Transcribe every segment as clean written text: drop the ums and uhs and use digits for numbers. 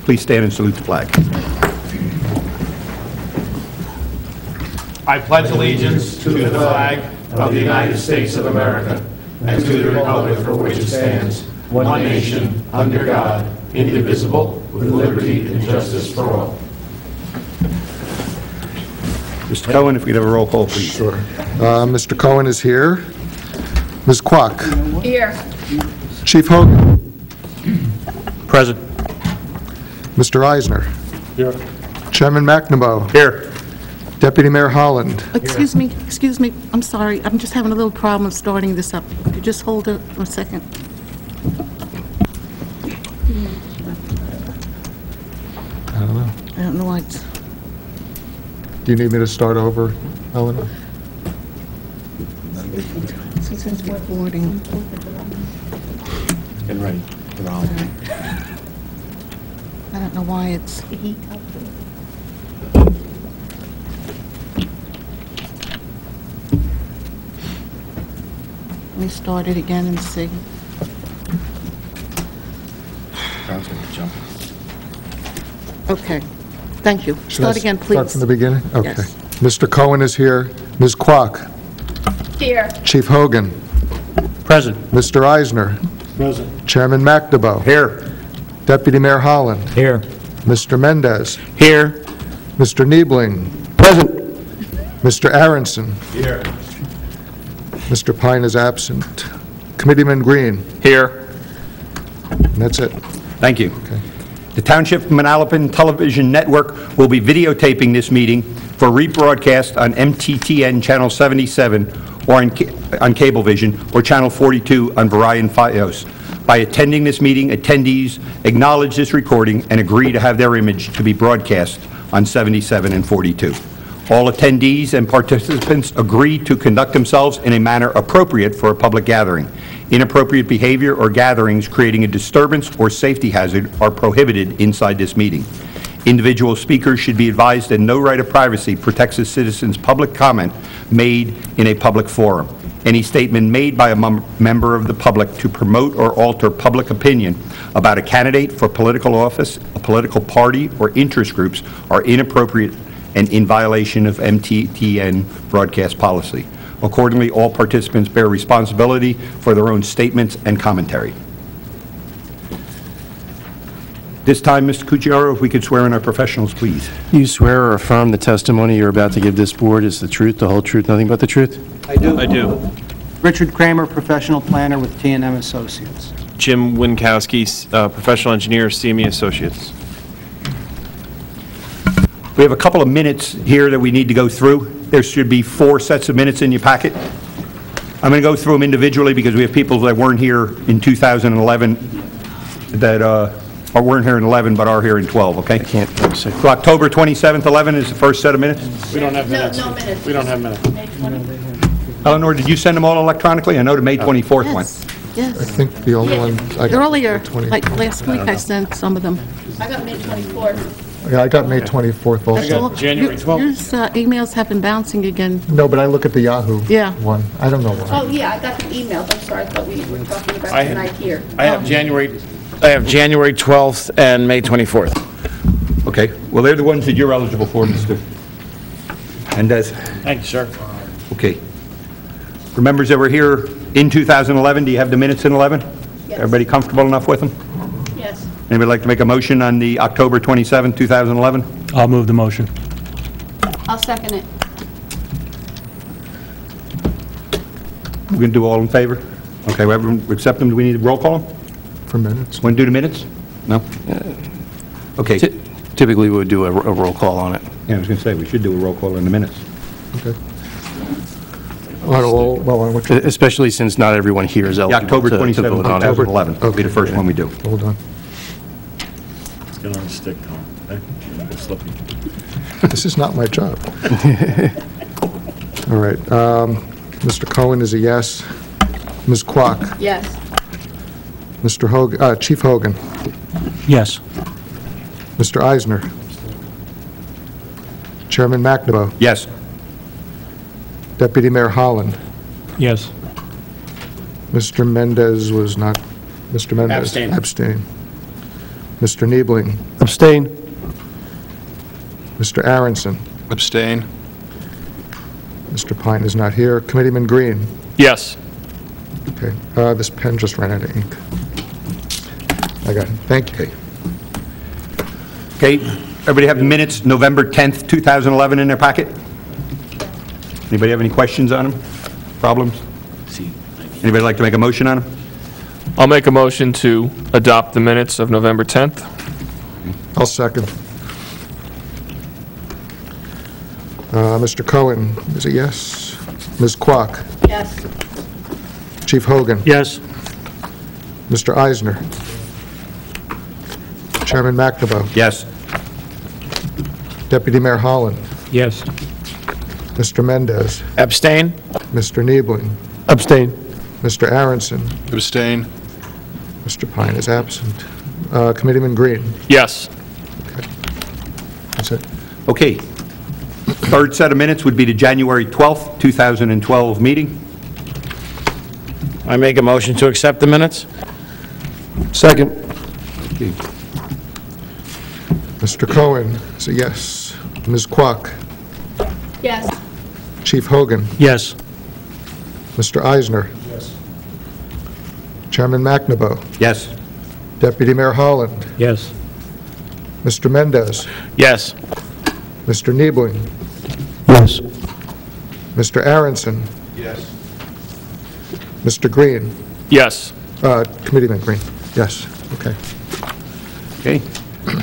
Please stand and salute the flag. I pledge allegiance to the flag of the United States of America and to the republic for which it stands, one nation, under God, indivisible, with liberty and justice for all. Mr. Cohen, if we could have a roll call, please. Sure. Mr. Cohen is here. Ms. Kwok. Here. Chief Hogan. Present. Mr. Eisner. Here. Chairman McNamara. Here. Deputy Mayor Holland. Excuse me, I'm sorry, I'm just having a little problem starting this up. Could you just hold it for a second? I don't know. I don't know why it's... Do you need me to start over, Eleanor? It's recording. Get ready. I don't know why it's... Let me start it again and see. Okay, thank you. Should Start I again, please. Start from the beginning? Okay. Yes. Mr. Cohen is here. Ms. Kwok. Here. Chief Hogan. Present. Mr. Eisner. Present. Chairman McNamara. Here. Deputy Mayor Holland. Here. Mr. Mendez. Here. Mr. Niebling. Present. Mr. Aronson. Here. Mr. Pine is absent. Committeeman Green. Here. And that's it. Thank you. Okay. The Township of Manalapan Television Network will be videotaping this meeting for rebroadcast on MTTN Channel 77 or on Cablevision or Channel 42 on Verizon Fios. By attending this meeting, attendees acknowledge this recording and agree to have their image to be broadcast on 77 and 42. All attendees and participants agree to conduct themselves in a manner appropriate for a public gathering. Inappropriate behavior or gatherings creating a disturbance or safety hazard are prohibited inside this meeting. Individual speakers should be advised that no right of privacy protects a citizen's public comment made in a public forum. Any statement made by a member of the public to promote or alter public opinion about a candidate for political office, a political party, or interest groups are inappropriate and in violation of MTTN broadcast policy. Accordingly, all participants bear responsibility for their own statements and commentary. This time, Mr. Cucchiaro, if we could swear in our professionals, please. You swear or affirm the testimony you're about to give this board is the truth, the whole truth, nothing but the truth? I do. Richard Kramer, professional planner with T&M Associates. Jim Winkowski, professional engineer, CME Associates. We have a couple of minutes here that we need to go through. There should be 4 sets of minutes in your packet. I'm going to go through them individually because we have people that weren't here in 2011 that weren't here in 11 but are here in 12, okay? I can't. So October 27th, 11 is the first set of minutes. We don't have minutes. No minutes. We don't have minutes. Eleanor, did you send them all electronically? I know the May 24th one. Yes, I yes. think the only one I got... Earlier, 20. like last week, I sent some of them. I got May 24th. Yeah, I got May 24th also. Well, January 12th. Your emails have been bouncing again. No, but I look at the Yahoo Yeah. one. I don't know why. Oh, yeah, I got the emails. I'm sorry, I thought we were talking about I- tonight here. I have January 12th and May 24th. Okay, well, they're the ones that you're eligible for, Mr. Mendez. Thank you, sir. Okay. For members that were here in 2011, do you have the minutes in 11? Yes. Everybody comfortable enough with them? Yes. Anybody like to make a motion on the October 27, 2011? I'll move the motion. I'll second it. We're going to do all in favor? Okay, everyone accept them? Do we need a roll call? For minutes. Want to do the minutes? No? Okay. Typically, we would do a roll call on it. Yeah, I was going to say, we should do a roll call in the minutes. Okay. Well, on which one? Especially since not everyone here is The eligible October to 27, vote on it. 2011 will be the first one we do. Hold on. Let's get on a stick, Tom. Okay? It's slippy. This is not my job. All right. Mr. Cohen is a yes. Ms. Kwok. Yes. Mr. Hogan, Chief Hogan. Yes. Mr. Eisner. Chairman McNamara. Yes. Deputy Mayor Holland. Yes. Mr. Mendez was not, Mr. Mendez. Abstain. Abstain. Mr. Niebling, Abstain. Mr. Aronson, Abstain. Mr. Pine is not here. Committeeman Green. Yes. Okay, this pen just ran out of ink. I got it. Thank you. Okay, everybody have the minutes, November 10th, 2011 in their packet? Anybody have any questions on them? Problems? Anybody like to make a motion on them? I'll make a motion to adopt the minutes of November 10th. I'll second. Mr. Cohen, is a yes. Ms. Kwok, Yes. Chief Hogan, Yes. Mr. Eisner, Chairman McNamara, Yes. Deputy Mayor Holland, Yes. Mr. Mendez, Abstain? Mr. Niebling, Abstain. Mr. Aronson, Abstain. Mr. Pine is absent. Committeeman Green, Yes. that's it. Okay. Third set of minutes would be the January 12th, 2012 meeting. I make a motion to accept the minutes? Second. Okay. Mr. Cohen is a yes. Ms. Kwok, Yes. Chief Hogan, Yes. Mr. Eisner, Chairman McNamara, Yes. Deputy Mayor Holland, Yes. Mr. Mendez, Yes. Mr. Niebling, Yes. Mr. Aronson, Yes. Mr. Green, Yes. Committeeman Green, yes, okay. Okay.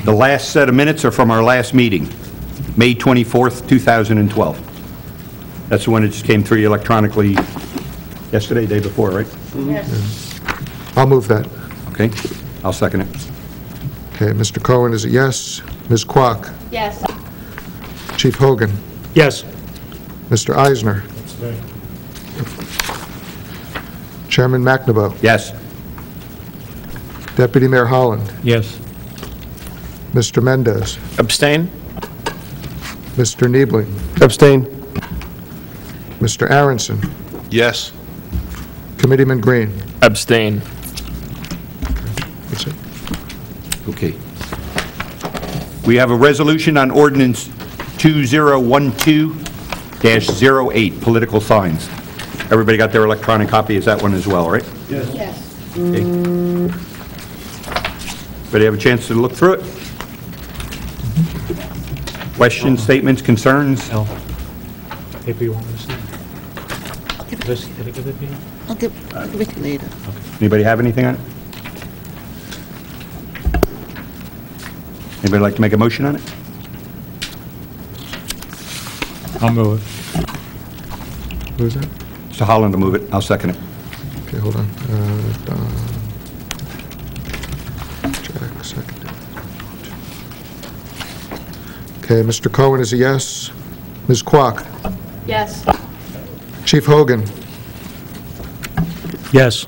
The last set of minutes are from our last meeting, May 24th, 2012. That's the one that just came through electronically yesterday, day before, right? Yes. I'll move that. Okay. I'll second it. Okay, Mr. Cohen is a yes. Ms. Kwok, Yes. Chief Hogan, Yes. Mr. Eisner, Chairman McNamara, Yes. Deputy Mayor Holland, Yes. Mr. Mendez, Abstain? Mr. Niebling, Abstain. Mr. Aronson, Yes. Committeeman Green. Abstain. That's it. Okay. We have a resolution on ordinance 2012-08, political signs. Everybody got their electronic copy? Is that one as well, right? Yes. Okay. Everybody have a chance to look through it? Questions, statements, concerns? No. Paper you want me to see? Did I give it to you? I'll give it to you later. Anybody have anything on it? Anybody like to make a motion on it? I'll move it. Who is that? Mr. Holland will move it. I'll second it. Okay, hold on. Don. Jack, seconded. Okay, Mr. Cohen is a yes. Ms. Kwok, Yes. Chief Hogan, Yes.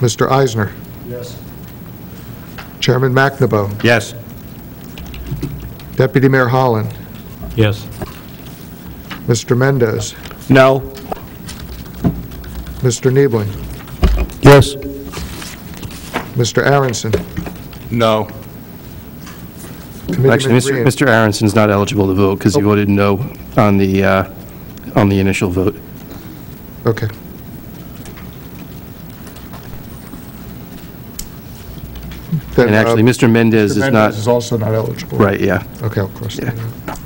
Mr. Eisner, Yes. Chairman McNamara, Yes. Deputy Mayor Holland, Yes. Mr. Mendez, No. Mr. Niebling, Yes. Mr. Aronson, No. Committeeman Actually, Green. Mr. Aronson's not eligible to vote because he voted no on the initial vote. Okay. Then, And actually, Mr. Mendez is Mr. not, Mendez is also not eligible. right, yeah. Okay, I'll cross that Yeah. out.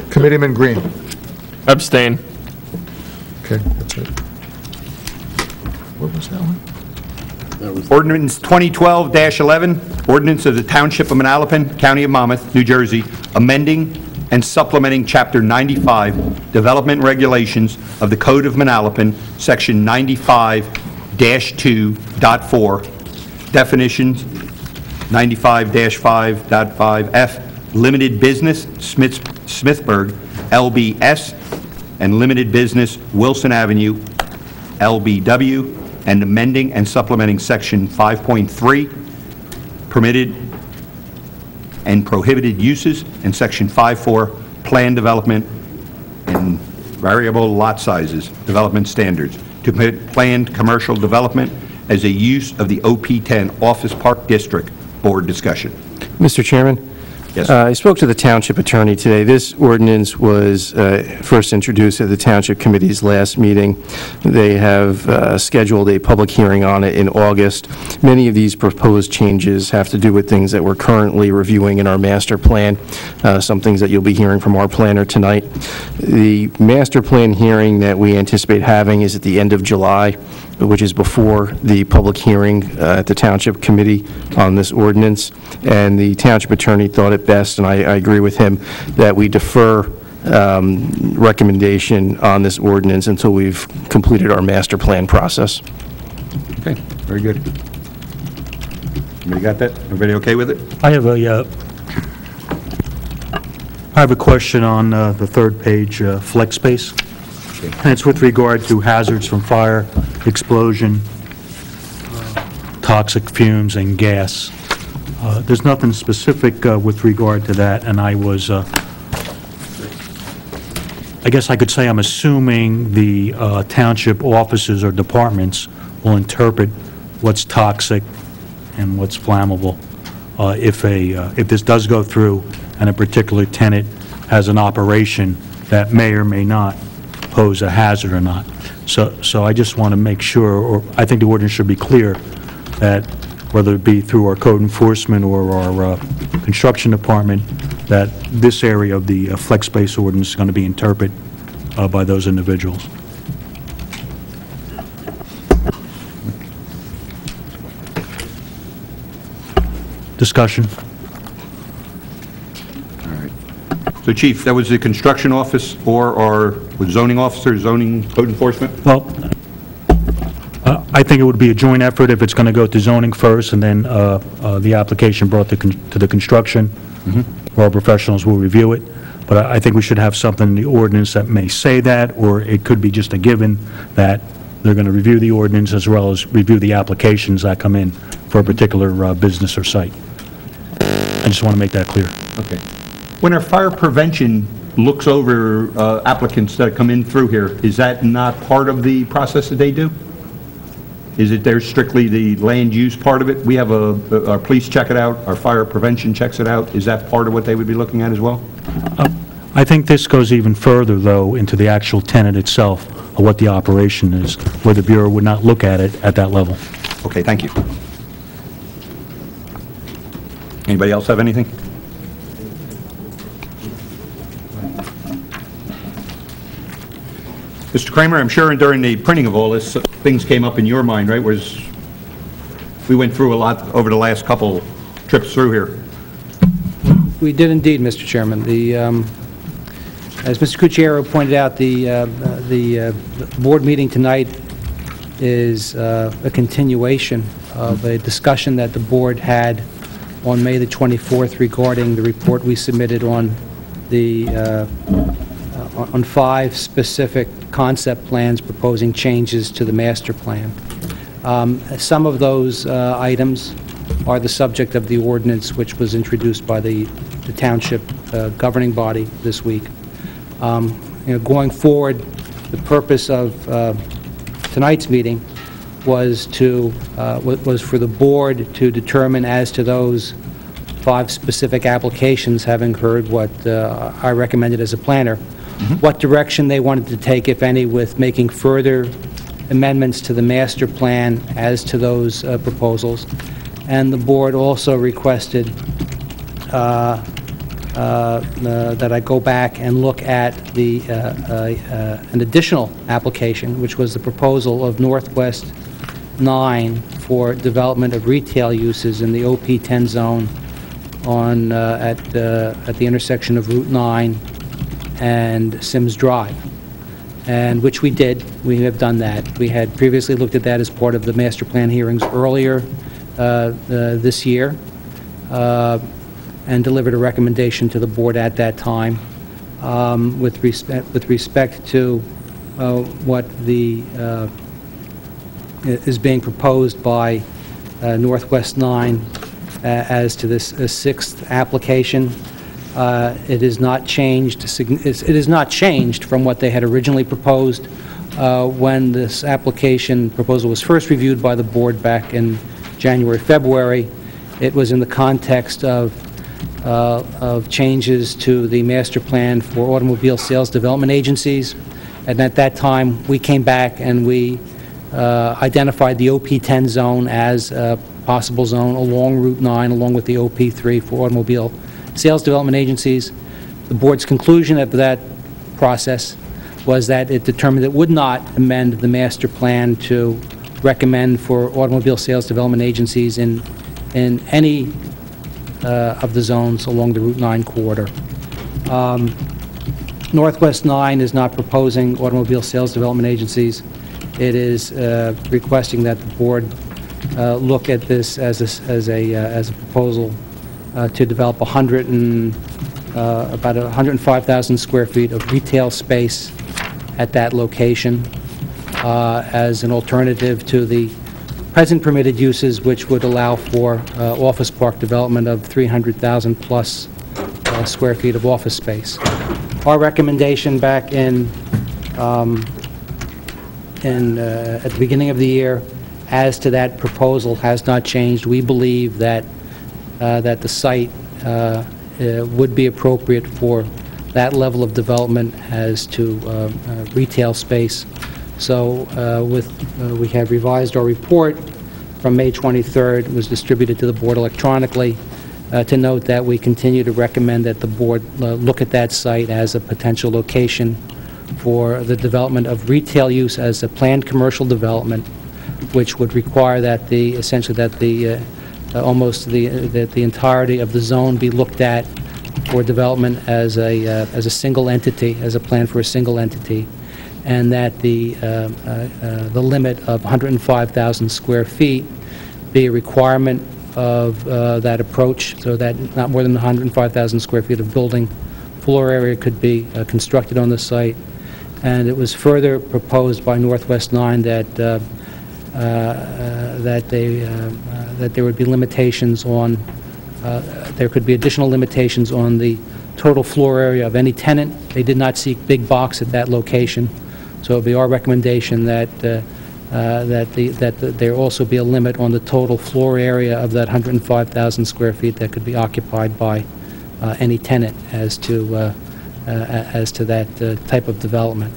Committeeman Green. Abstain. Okay, that's it. What was that one? Ordinance 2012-11, ordinance of the Township of Manalapan, County of Monmouth, New Jersey, amending and supplementing Chapter 95, Development Regulations of the Code of Manalapan, Section 95-2.4, definitions, 95-5.5F, limited business, Smithburg, LBS, and limited business, Wilson Avenue, LBW, and amending and supplementing Section 5.3, permitted and prohibited uses, and Section 5.4, plan development and variable lot sizes, development standards, to permit planned commercial development as a use of the OP10 Office Park District. Board discussion. Mr. Chairman? Yes. I spoke to the township attorney today. This ordinance was first introduced at the township committee's last meeting. They have scheduled a public hearing on it in August. Many of these proposed changes have to do with things that we're currently reviewing in our master plan, some things that you'll be hearing from our planner tonight. The master plan hearing that we anticipate having is at the end of July, which is before the public hearing at the township committee on this ordinance. And the township attorney thought it best, and I agree with him, that we defer recommendation on this ordinance until we've completed our master plan process. Okay, very good. Everybody got that? Everybody okay with it? I have a question on the third page, flex space. And it's with regard to hazards from fire, explosion, toxic fumes, and gas. There's nothing specific with regard to that, and I guess I could say I'm assuming the township offices or departments will interpret what's toxic and what's flammable. If this does go through and a particular tenant has an operation that may or may not pose a hazard or not. So I just want to make sure, or I think the ordinance should be clear, that whether it be through our code enforcement or our construction department, that this area of the flex space ordinance is going to be interpreted by those individuals. Discussion. So, Chief, that was the construction office or with zoning officer, zoning code enforcement? Well, I think it would be a joint effort if it's going to go to zoning first, and then the application brought to the construction. Our professionals will review it. But I think we should have something in the ordinance that may say that, or it could be just a given that they're going to review the ordinance as well as review the applications that come in for a particular business or site. I just want to make that clear. Okay. When our fire prevention looks over applicants that come in through here, is that not part of the process that they do? Is it there strictly the land use part of it? We have our police check it out, our fire prevention checks it out. Is that part of what they would be looking at as well? I think this goes even further, though, into the actual tenant itself, of what the operation is, where the Bureau would not look at it at that level. Okay, thank you. Anybody else have anything? Mr. Kramer, I'm sure during the printing of all this, things came up in your mind, right? We went through a lot over the last couple trips through here. We did indeed, Mr. Chairman. As Mr. Cucchiaro pointed out, the board meeting tonight is a continuation of a discussion that the board had on May the 24th regarding the report we submitted on on 5 specific concept plans proposing changes to the master plan. Some of those items are the subject of the ordinance which was introduced by the township governing body this week. Going forward, the purpose of tonight's meeting was for the board to determine as to those 5 specific applications, having heard what I recommended as a planner, what direction they wanted to take, if any, with making further amendments to the master plan as to those proposals. And the board also requested that I go back and look at an additional application, which was the proposal of Northwest 9 for development of retail uses in the OP10 zone at the intersection of Route 9 and Sims Drive, and which we did. We have done that. We had previously looked at that as part of the master plan hearings earlier this year, and delivered a recommendation to the board at that time with respect to what is being proposed by Northwest 9 as to this 6th application. It is not changed. It is not changed from what they had originally proposed, when this application proposal was first reviewed by the board back in January, February, it was in the context of changes to the master plan for automobile sales development agencies. And at that time, we came back and we identified the OP10 zone as a possible zone along Route 9, along with the OP3 for automobile sales development agencies. The board's conclusion of that process was that it determined it would not amend the master plan to recommend for automobile sales development agencies in any of the zones along the Route 9 corridor. Northwest 9 is not proposing automobile sales development agencies. It is requesting that the board look at this as a proposal to develop about 105,000 square feet of retail space at that location as an alternative to the present permitted uses, which would allow for office park development of 300,000 plus square feet of office space. Our recommendation back at the beginning of the year as to that proposal has not changed. We believe that the site would be appropriate for that level of development as to retail space. So we have revised our report from May 23rd. It was distributed to the board electronically to note that we continue to recommend that the board look at that site as a potential location for the development of retail use as a planned commercial development, which would require that the entirety of the zone be looked at for development as a single entity, as a plan for a single entity, and that the limit of 105,000 square feet be a requirement of that approach, so that not more than 105,000 square feet of building floor area could be constructed on the site. And it was further proposed by Northwest 9 that there would be limitations on, there could be additional limitations on the total floor area of any tenant. They did not seek big box at that location, so it would be our recommendation that there also be a limit on the total floor area of that 105,000 square feet that could be occupied by any tenant as to that type of development.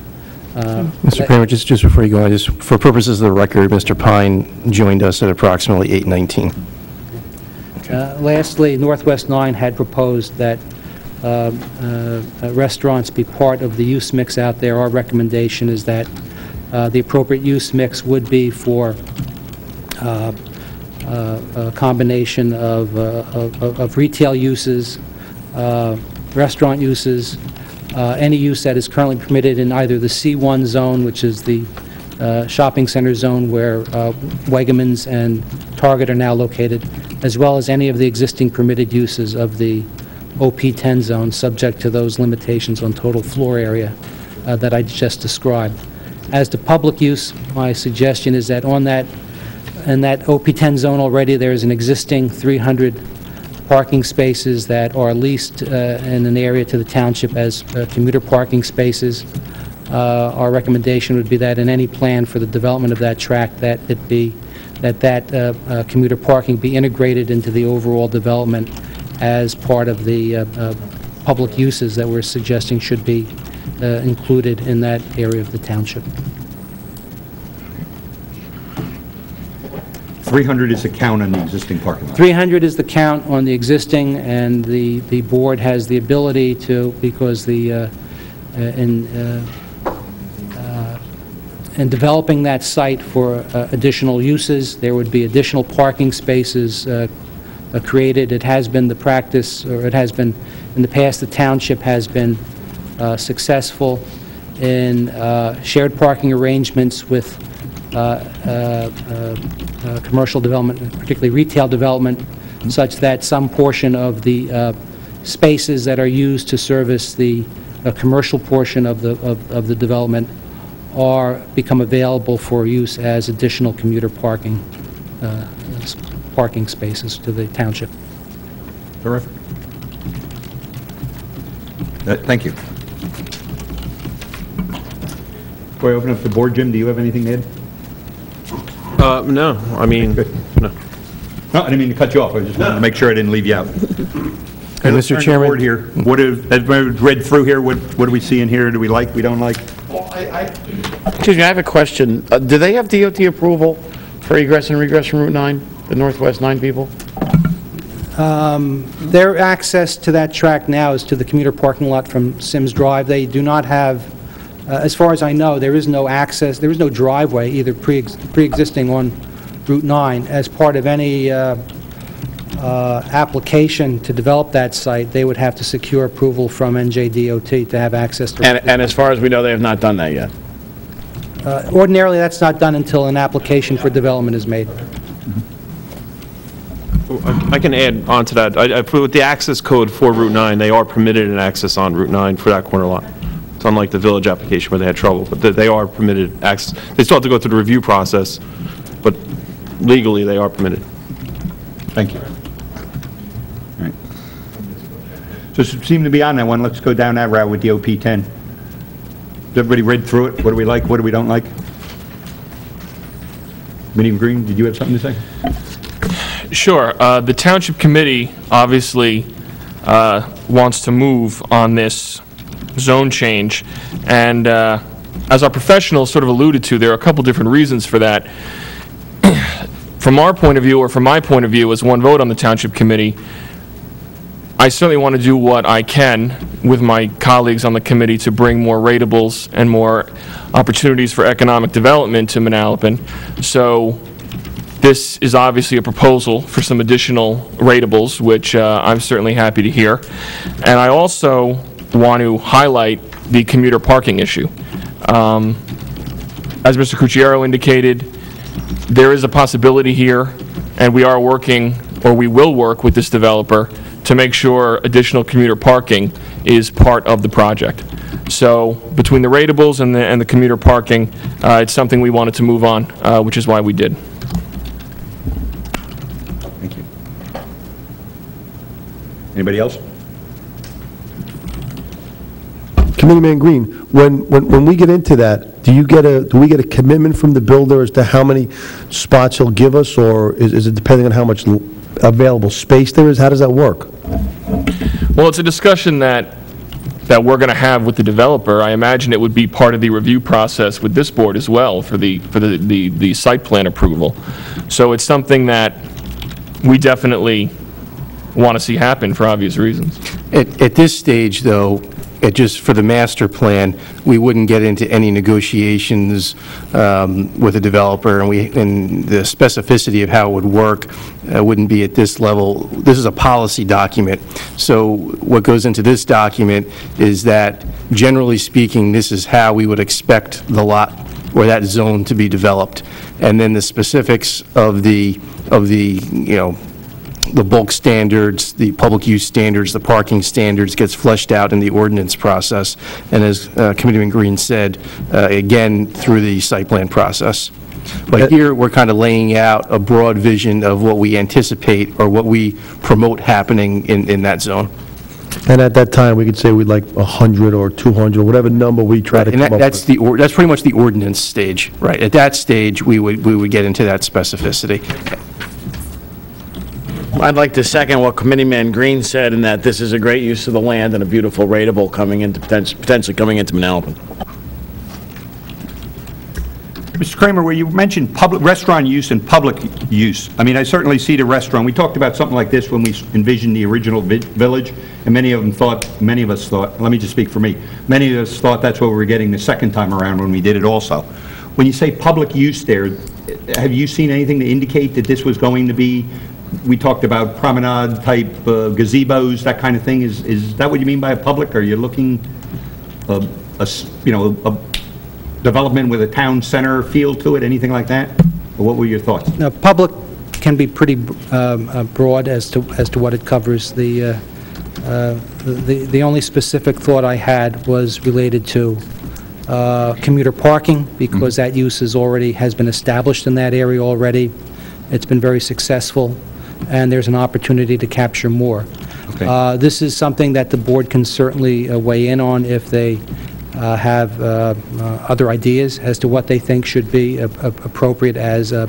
Mr. Kramer, just before you go on, just for purposes of the record, Mr. Pine joined us at approximately 8:19. Lastly, Northwest 9 had proposed that restaurants be part of the use mix out there. Our recommendation is that the appropriate use mix would be for a combination of retail uses, restaurant uses, any use that is currently permitted in either the C1 zone, which is the shopping center zone where Wegmans and Target are now located, as well as any of the existing permitted uses of the OP10 zone, subject to those limitations on total floor area that I just described. As to public use, my suggestion is that in that OP10 zone already, there is an existing 300 parking spaces that are leased in an area to the township as commuter parking spaces. Our recommendation would be that in any plan for the development of that tract, that commuter parking be integrated into the overall development as part of the public uses that we're suggesting should be included in that area of the township. 300 is the count on the existing parking lot. 300 is the count on the existing, and the board has the ability to, because in developing that site for additional uses, there would be additional parking spaces created. It has been the practice, or it has been in the past, the township has been successful in shared parking arrangements with commercial development, particularly retail development, such that some portion of the spaces that are used to service the commercial portion of the development become available for use as additional commuter parking spaces to the township. Terrific. Thank you. Before I open up the board, Jim, do you have anything to add? No, I mean, Good. no. No, I didn't mean to cut you off. I just wanted to make sure I didn't leave you out. And Mr. Chairman? Board here, as we read through here, what do we see in here? Do we like, we don't like? Excuse me, I have a question. Do they have DOT approval for egress and regress from Route 9, the Northwest 9 people? Their access to that track now is to the commuter parking lot from Sims Drive. They do not have, as far as I know, there is no access, there is no driveway, either pre-existing on Route 9. As part of any application to develop that site, they would have to secure approval from NJDOT to have access to... And as far as we know, they have not done that yet? Ordinarily, that's not done until an application for development is made. I can add on to that. With the access code for Route 9, they are permitted an access on Route 9 for that corner lot. It's unlike the village application where they had trouble, but they are permitted access. They still have to go through the review process, but legally, they are permitted. Thank you. All right. So seem to be on that one. Let's go down that route with the OP10. Has everybody read through it? What do we like? What do we don't like? Committeeman Green, did you have something to say? Sure. The Township Committee obviously wants to move on this zone change, and as our professionals sort of alluded to, there are a couple different reasons for that. From our point of view, or from my point of view, as one vote on the Township Committee, I certainly want to do what I can with my colleagues on the committee to bring more ratables and more opportunities for economic development to Manalapan. So this is obviously a proposal for some additional ratables, which I'm certainly happy to hear. And I also want to highlight the commuter parking issue. As Mr. Cucchiaro indicated, there is a possibility here, and we are working, or we will work with this developer to make sure additional commuter parking is part of the project. So between the ratables and the commuter parking, it's something we wanted to move on, which is why we did. Thank you. Anybody else? Committeeman Green, when we get into that, do we get a commitment from the builder as to how many spots he'll give us, or is it depending on how much available space there is? How does that work? Well, it's a discussion that we're going to have with the developer. I imagine it would be part of the review process with this board as well for the site plan approval. So it's something that we definitely want to see happen for obvious reasons. At this stage, though, just for the master plan, we wouldn't get into any negotiations with the developer, and the specificity of how it would work wouldn't be at this level. This is a policy document, so what goes into this document is that, generally speaking, this is how we would expect the lot or that zone to be developed, and then the specifics of the bulk standards, the public use standards, the parking standards gets fleshed out in the ordinance process, and as Committeeman Green said, again, through the site plan process. But here, we're kind of laying out a broad vision of what we anticipate or what we promote happening in that zone. And at that time, we could say we'd like 100 or 200, whatever number we try to come up with. That's pretty much the ordinance stage, right? At that stage, we would get into that specificity. I'd like to second what Committeeman Green said, in that this is a great use of the land and a beautiful rateable coming into, potentially coming into Manalapan. Mr. Kramer, where you mentioned public restaurant use and public use, I mean, I certainly see the restaurant. We talked about something like this when we envisioned the original village, and many of us thought, let me just speak for me, many of us thought that's what we were getting the second time around when we did it also. When you say public use there, have you seen anything to indicate that this was going to be, we talked about promenade-type gazebos, that kind of thing. Is that what you mean by a public? Are you looking, a development with a town center feel to it, anything like that? Or what were your thoughts? Now, public can be pretty broad as to what it covers. The only specific thought I had was related to commuter parking, because that use has been established in that area already. It's been very successful, and there's an opportunity to capture more. Okay. This is something that the board can certainly weigh in on if they have other ideas as to what they think should be appropriate as a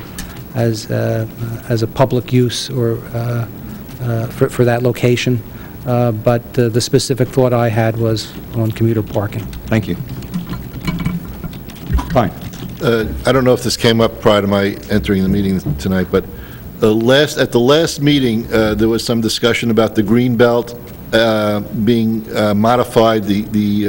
public use or for that location. But the specific thought I had was on commuter parking. Thank you. Fine. I don't know if this came up prior to my entering the meeting tonight, but at the last meeting, there was some discussion about the green belt being modified. The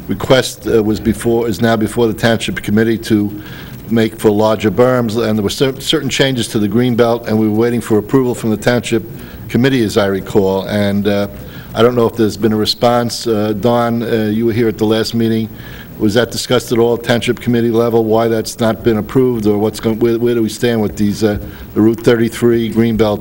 request is now before the Township Committee to make for larger berms, and there were certain changes to the green belt, and we were waiting for approval from the Township Committee, as I recall. And I don't know if there's been a response. Don, you were here at the last meeting. Was that discussed at all at Township Committee level, why that's not been approved, or where do we stand with these, the Route 33 Greenbelt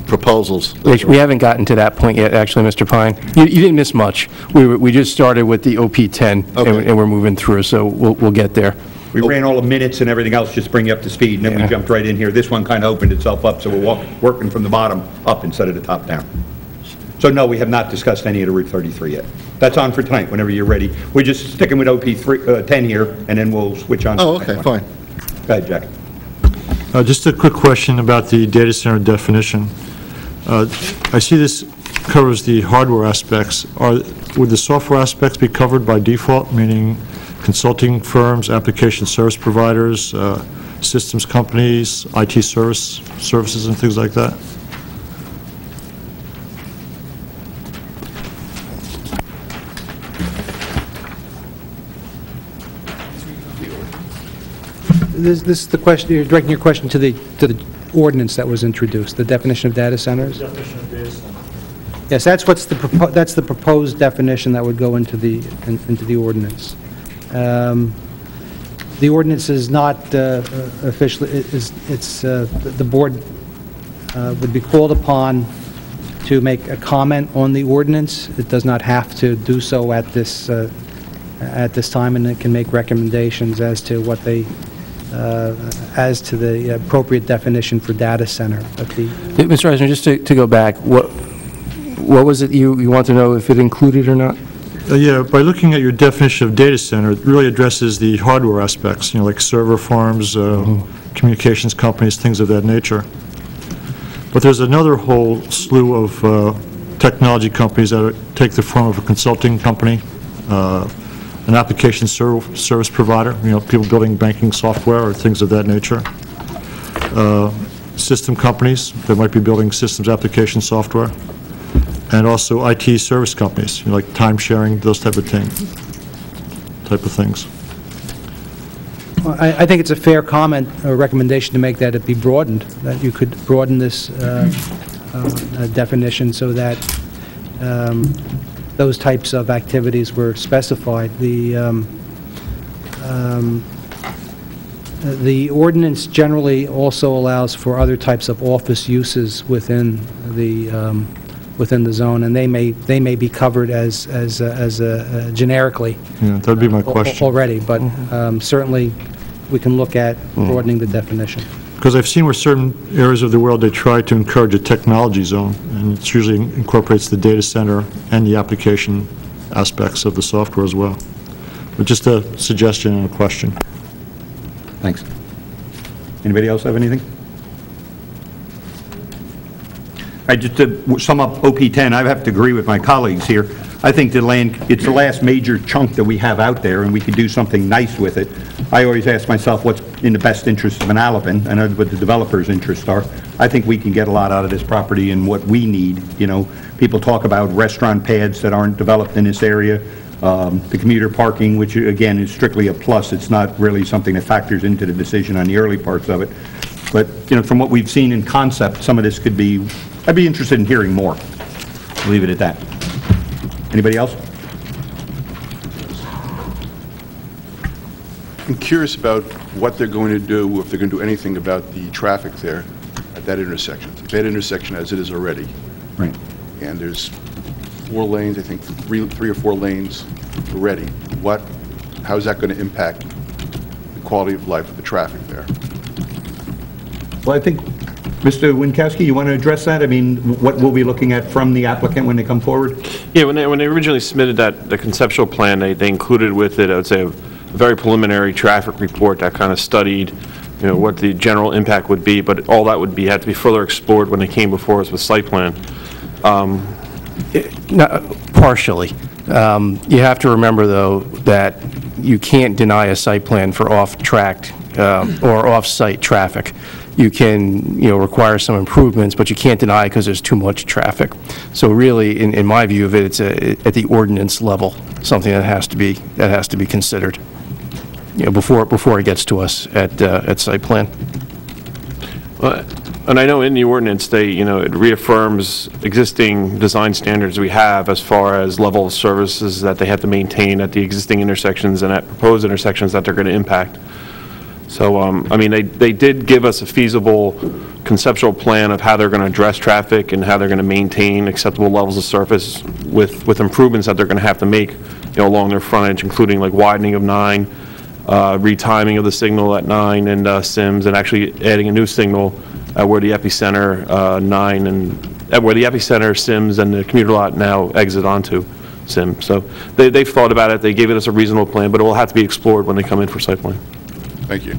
proposals? We haven't gotten to that point yet, actually, Mr. Pine. You didn't miss much. We just started with the OP10, Okay. and we're moving through, so we'll get there. We ran all the minutes and everything else, just to bring you up to speed, and then we jumped right in here. This one kind of opened itself up, so we're working from the bottom up instead of the top down. So no, we have not discussed any of the Route 33 yet. That's on for tonight, whenever you're ready. We're just sticking with OP10 here, and then we'll switch on. Oh, okay, fine. Go ahead, Jack. Just a quick question about the data center definition. I see this covers the hardware aspects. Would the software aspects be covered by default, meaning consulting firms, application service providers, systems companies, IT services, and things like that? This is the question, you're directing your question to the ordinance that was introduced, the definition of data centers? Definition of data center. Yes, that's that's the proposed definition that would go into the ordinance. The ordinance is not officially, the board would be called upon to make a comment on the ordinance. It does not have to do so at this time, and it can make recommendations as to what they, as to the appropriate definition for data center. But Mr. Eisner, just to go back, what was it you want to know if it included or not? Yeah, by looking at your definition of data center, it really addresses the hardware aspects, like server farms, communications companies, things of that nature. But there's another whole slew of technology companies that take the form of a consulting company, an application service provider, people building banking software or things of that nature. System companies that might be building systems application software. And also IT service companies, like time sharing, those type of things. Well, I think it's a fair comment or recommendation to make that it be broadened, that you could broaden this definition so that those types of activities were specified. The ordinance generally also allows for other types of office uses within the zone, and they may be covered as generically. Yeah, that'd be my question. Already, but certainly we can look at broadening the definition. Because I've seen where certain areas of the world they try to encourage a technology zone, and it usually incorporates the data center and the application aspects of the software as well. But just a suggestion and a question. Thanks. Anybody else have anything? Just to sum up OP10, I have to agree with my colleagues here. I think it's the last major chunk that we have out there, and we could do something nice with it. I always ask myself what's in the best interest of Manalapan, and what the developers' interests are. I think we can get a lot out of this property and what we need. People talk about restaurant pads that aren't developed in this area, the commuter parking, which again is strictly a plus. It's not really something that factors into the decision on the early parts of it. But, from what we've seen in concept, some of this could be, I'd be interested in hearing more. I'll leave it at that. Anybody else? I'm curious about what they're going to do, if they're going to do anything about the traffic there at that intersection. It's a bad intersection as it is already. Right. And there's 4 lanes, I think 3 or 4 lanes already. How is that going to impact the quality of life of the traffic there? Well, I think Mr. Winkowski, you want to address that? I mean, what we'll be looking at from the applicant when they come forward? Yeah, when they originally submitted the conceptual plan, they included with it, I would say, a very preliminary traffic report that kind of studied, what the general impact would be, but all that would have to be further explored when they came before us with site plan. Partially. You have to remember, though, that you can't deny a site plan for off-track or off-site traffic. You can, require some improvements, but you can't deny because there's too much traffic. So really, in my view of it, it's at the ordinance level, something that has to be considered, before it gets to us at site plan. Well, and I know in the ordinance, it reaffirms existing design standards we have as far as level of services that they have to maintain at the existing intersections and at proposed intersections that they're going to impact. So, I mean, they did give us a feasible conceptual plan of how they're going to address traffic and how they're going to maintain acceptable levels of surface with improvements that they're going to have to make, along their frontage, including like widening of 9, retiming of the signal at 9 and Sims, and actually adding a new signal where the epicenter 9 and where the epicenter Sims and the commuter lot now exit onto Sims. So they've thought about it. They gave us a reasonable plan, but it will have to be explored when they come in for site plan. Thank you.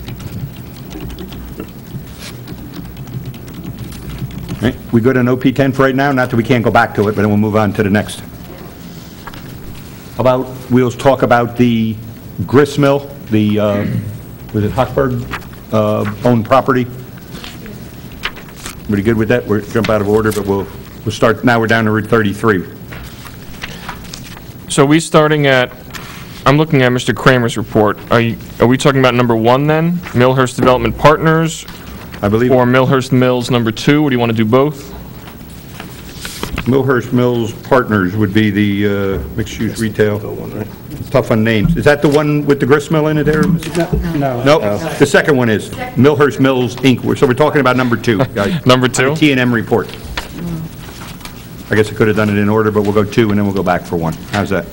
All right, we good on OP10 for right now? Not that we can't go back to it, but then we'll move on to the next. We'll talk about the grist mill, the, was it Hochberg owned property? Everybody good with that? We'll jump out of order, but we'll start, now we're down to Route 33. So I'm looking at Mr. Kramer's report. Are we talking about number 1 then? Millhurst Development Partners? I believe. Or Millhurst Mills number 2? Or do you want to do both? Millhurst Mills Partners would be the mixed-use retail. Tough on names. Is that the one with the grist mill in it there? No. Nope. The second one is Millhurst Mills, Inc. So we're talking about number 2, guys. Number 2? T&M report. I guess I could have done it in order, but we'll go 2 and then we'll go back for 1. How's that?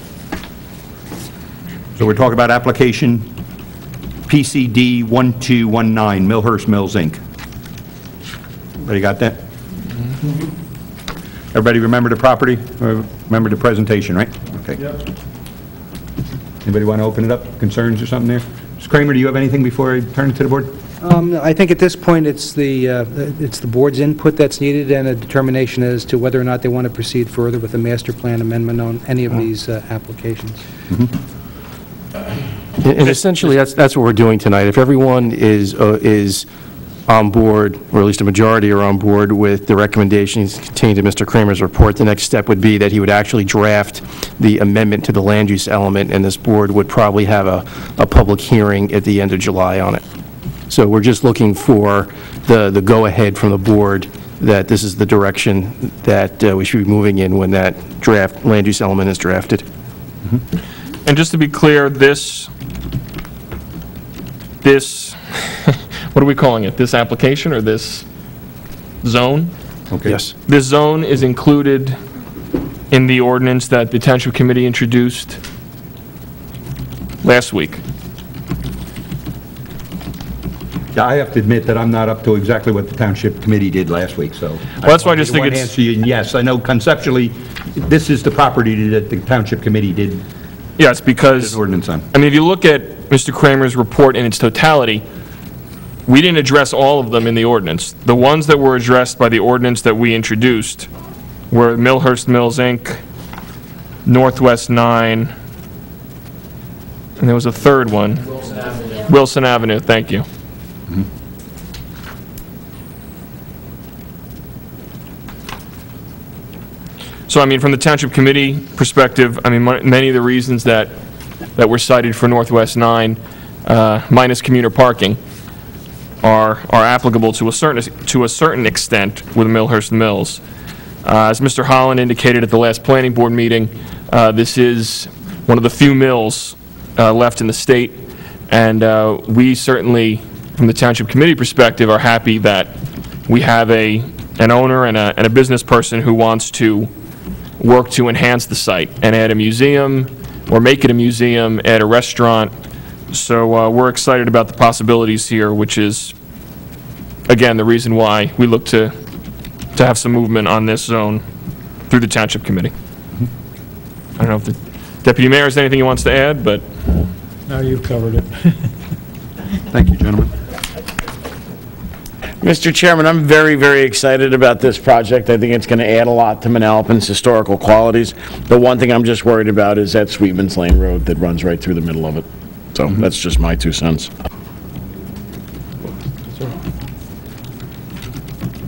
So we're talking about application PCD 1219, Millhurst Mills, Inc. Everybody got that? Everybody remember the property? Or remember the presentation, right? Okay. Anybody want to open it up? Concerns or something there? Mr. Kramer, do you have anything before I turn it to the board? I think at this point, it's the board's input that's needed and a determination as to whether or not they want to proceed further with a master plan amendment on any of these applications. And essentially, that's what we're doing tonight. If everyone is on board, or at least a majority are on board with the recommendations contained in Mr. Kramer's report, the next step would be that he would actually draft the amendment to the land use element, and this board would probably have a public hearing at the end of July on it. So we're just looking for the go-ahead from the board that this is the what that we should be moving in when that draft land use element is drafted. And just to be clear, this what are we calling it? This application or this zone? Okay. Yes. This zone is included in the ordinance that the Township Committee introduced last week. Yeah, I have to admit that I'm not up to exactly what the Township Committee did last week, so. Well, that's why I just think it's... answer you, yes, I know conceptually, this is the property that the Township Committee did. Yes, because, ordinance on. I mean, if you look at Mr. Kramer's report in its totality, we didn't address all of them in the ordinance. The ones that were addressed by the ordinance that we introduced were Millhurst Mills, Inc., Northwest 9, and there was a third one. Wilson Avenue. Wilson Avenue, thank you. So, I mean, from the Township Committee perspective, I mean, many of the reasons that were cited for Northwest 9, minus commuter parking, are applicable to a certain extent with Millhurst Mills. As Mr. Holland indicated at the last planning board meeting, this is one of the few mills left in the state, and we certainly, from the Township Committee perspective, are happy that we have an owner and a business person who wants to work to enhance the site and add a museum or make it a museum, add a restaurant. So we're excited about the possibilities here, which is again, the reason why we look to have some movement on this zone through the Township Committee. I don't know if the Deputy Mayor has anything he wants to add, but... No, you've covered it. Thank you, gentlemen. Mr. Chairman, I'm very, very excited about this project. I think it's going to add a lot to Manalapan's historical qualities. The one thing I'm just worried about is that Sweetman's Lane Road that runs right through the middle of it. So that's just my 2 cents.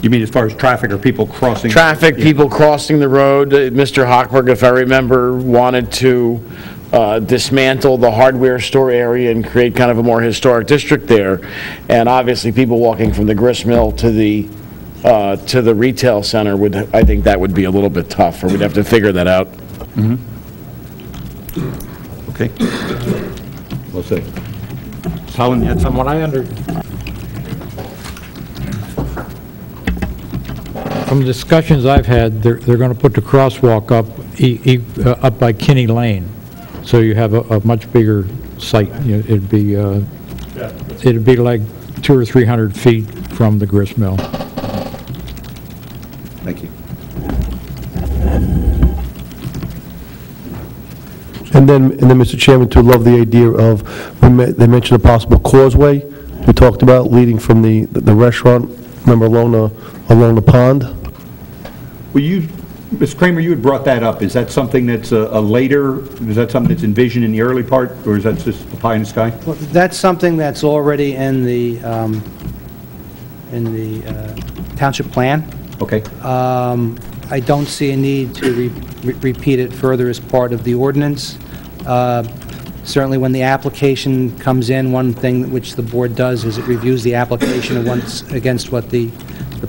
You mean as far as traffic or people crossing? Traffic, people crossing the road. Mr. Hochberg, if I remember, wanted to dismantle the hardware store area and create kind of a more historic district there. And obviously, people walking from the grist mill to the retail center would, I think that would be a little bit tough, or we'd have to figure that out. Okay. Well said. Colin, you had From something? what I from the discussions I've had, they're going to put the crosswalk up by Kinney Lane, so you have a much bigger site. You know, it'd be like 200 or 300 feet from the grist mill. Thank you. And then, Mr. Chairman, too, love the idea of, they mentioned a possible causeway we talked about leading from the restaurant, remember, along the pond? Well, Ms. Kramer, you had brought that up. Is that something that's a later, is that something that's envisioned in the early part, or is that just a pie in the sky? Well, that's something that's already in the township plan. Okay. I don't see a need to repeat it further as part of the ordinance. Certainly, when the application comes in, one thing which the board does is it reviews the application once against what the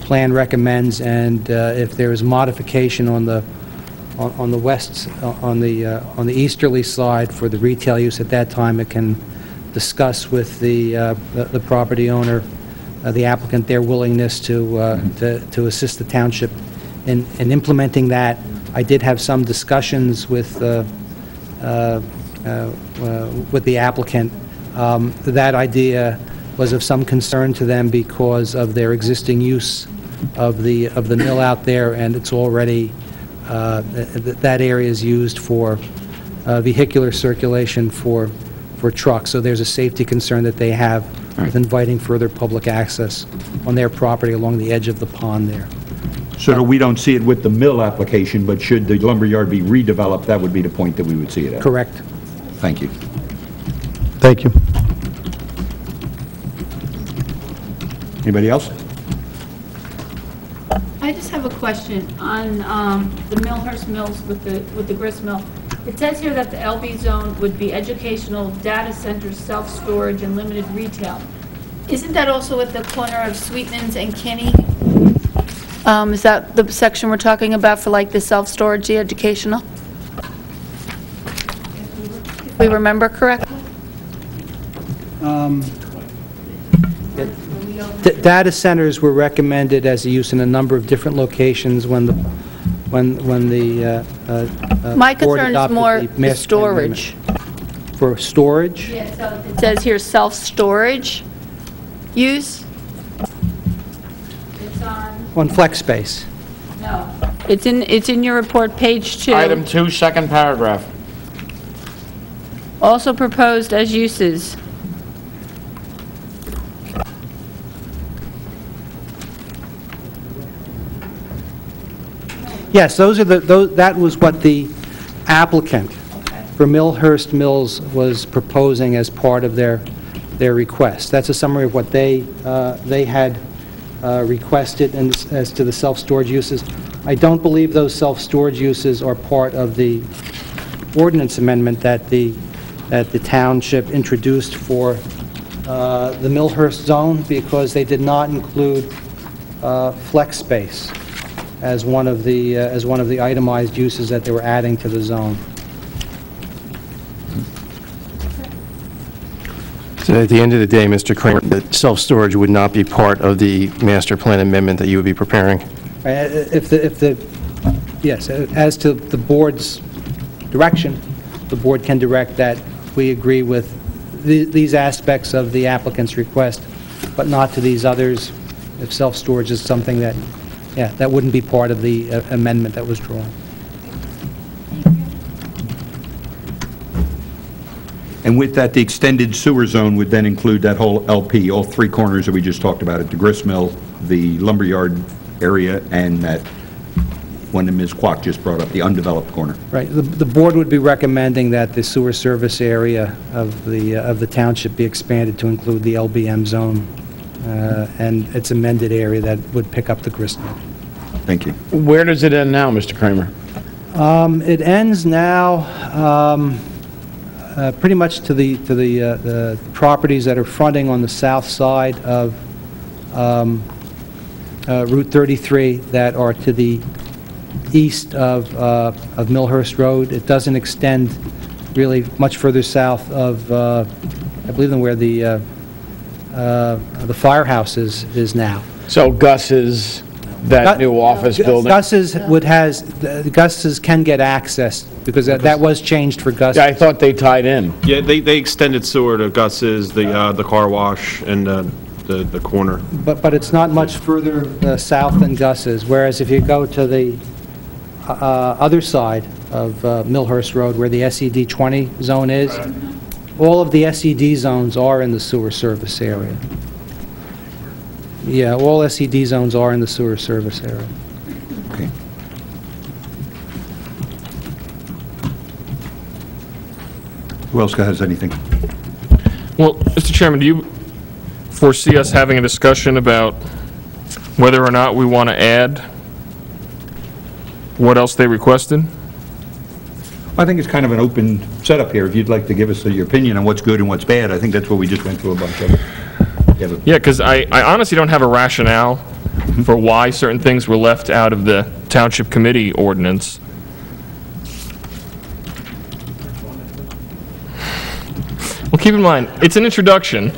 plan recommends, and if there is modification on the easterly side for the retail use at that time, it can discuss with the property owner, the applicant, their willingness to assist the township in implementing that. I did have some discussions with the applicant. That idea was of some concern to them because of their existing use of the mill out there, and it's already that area is used for vehicular circulation for trucks. So there's a safety concern that they have with inviting further public access on their property along the edge of the pond there. So that we don't see it with the mill application, but should the lumberyard be redeveloped, that would be the point that we would see it at. Correct. Thank you. Thank you. Anybody else? I just have a question on the Millhurst Mills with the grist mill. It says here that the LB zone would be educational, data centers, self-storage, and limited retail. Isn't that also at the corner of Sweetman's and Kinney? Is that the section we're talking about for like the self-storage, the educational? If we remember correctly? Data centers were recommended as a use in a number of different locations when the My board concern is adopted more the the master plan storage. amendment. For storage? Yeah, so it says here self-storage use. It's On flex space. no. It's in your report, page 2. Item 2, second paragraph. Also proposed as uses. Yes, that was what the applicant for Millhurst Mills was proposing as part of their request. That's a summary of what they had requested and as to the self-storage uses. I don't believe those self-storage uses are part of the ordinance amendment that the township introduced for the Millhurst zone, because they did not include flex space as one of the itemized uses that they were adding to the zone. So at the end of the day, Mr. Kramer, that self-storage would not be part of the master plan amendment that you would be preparing? Yes, as to the board's direction, the board can direct that we agree with these aspects of the applicant's request, but not to these others, if self-storage is something that, yeah, that wouldn't be part of the amendment that was drawn. And with that, the extended sewer zone would then include that whole LP, all three corners that we just talked about, at the grist mill, the lumberyard area, and that one that Ms. Kwok just brought up, the undeveloped corner. Right. The board would be recommending that the sewer service area of the township be expanded to include the LBM zone and its amended area that would pick up the grist mill. Thank you. Where does it end now, Mr. Kramer? It ends now pretty much to the properties that are fronting on the south side of Route 33 that are to the east of Millhurst Road. It doesn't extend really much further south of, I believe, than where the firehouse is now. So Gus's, that new office building? Gus's can get access, because that was changed for Gus's. Yeah, I thought they tied in. Yeah, they extended sewer to Gus's, the car wash, and the corner. But it's not much further south than Gus's, whereas if you go to the other side of Millhurst Road, where the SED 20 zone is, all of the SED zones are in the sewer service area. Yeah, all SED zones are in the sewer service area. Okay. Who else has anything? Well, Mr. Chairman, do you foresee us having a discussion about whether or not we want to add what else they requested? I think it's kind of an open setup here. If you'd like to give us your opinion on what's good and what's bad, I think that's what we just went through a bunch of. Yeah, because I honestly don't have a rationale for why certain things were left out of the Township Committee ordinance. Well, keep in mind, it's an introduction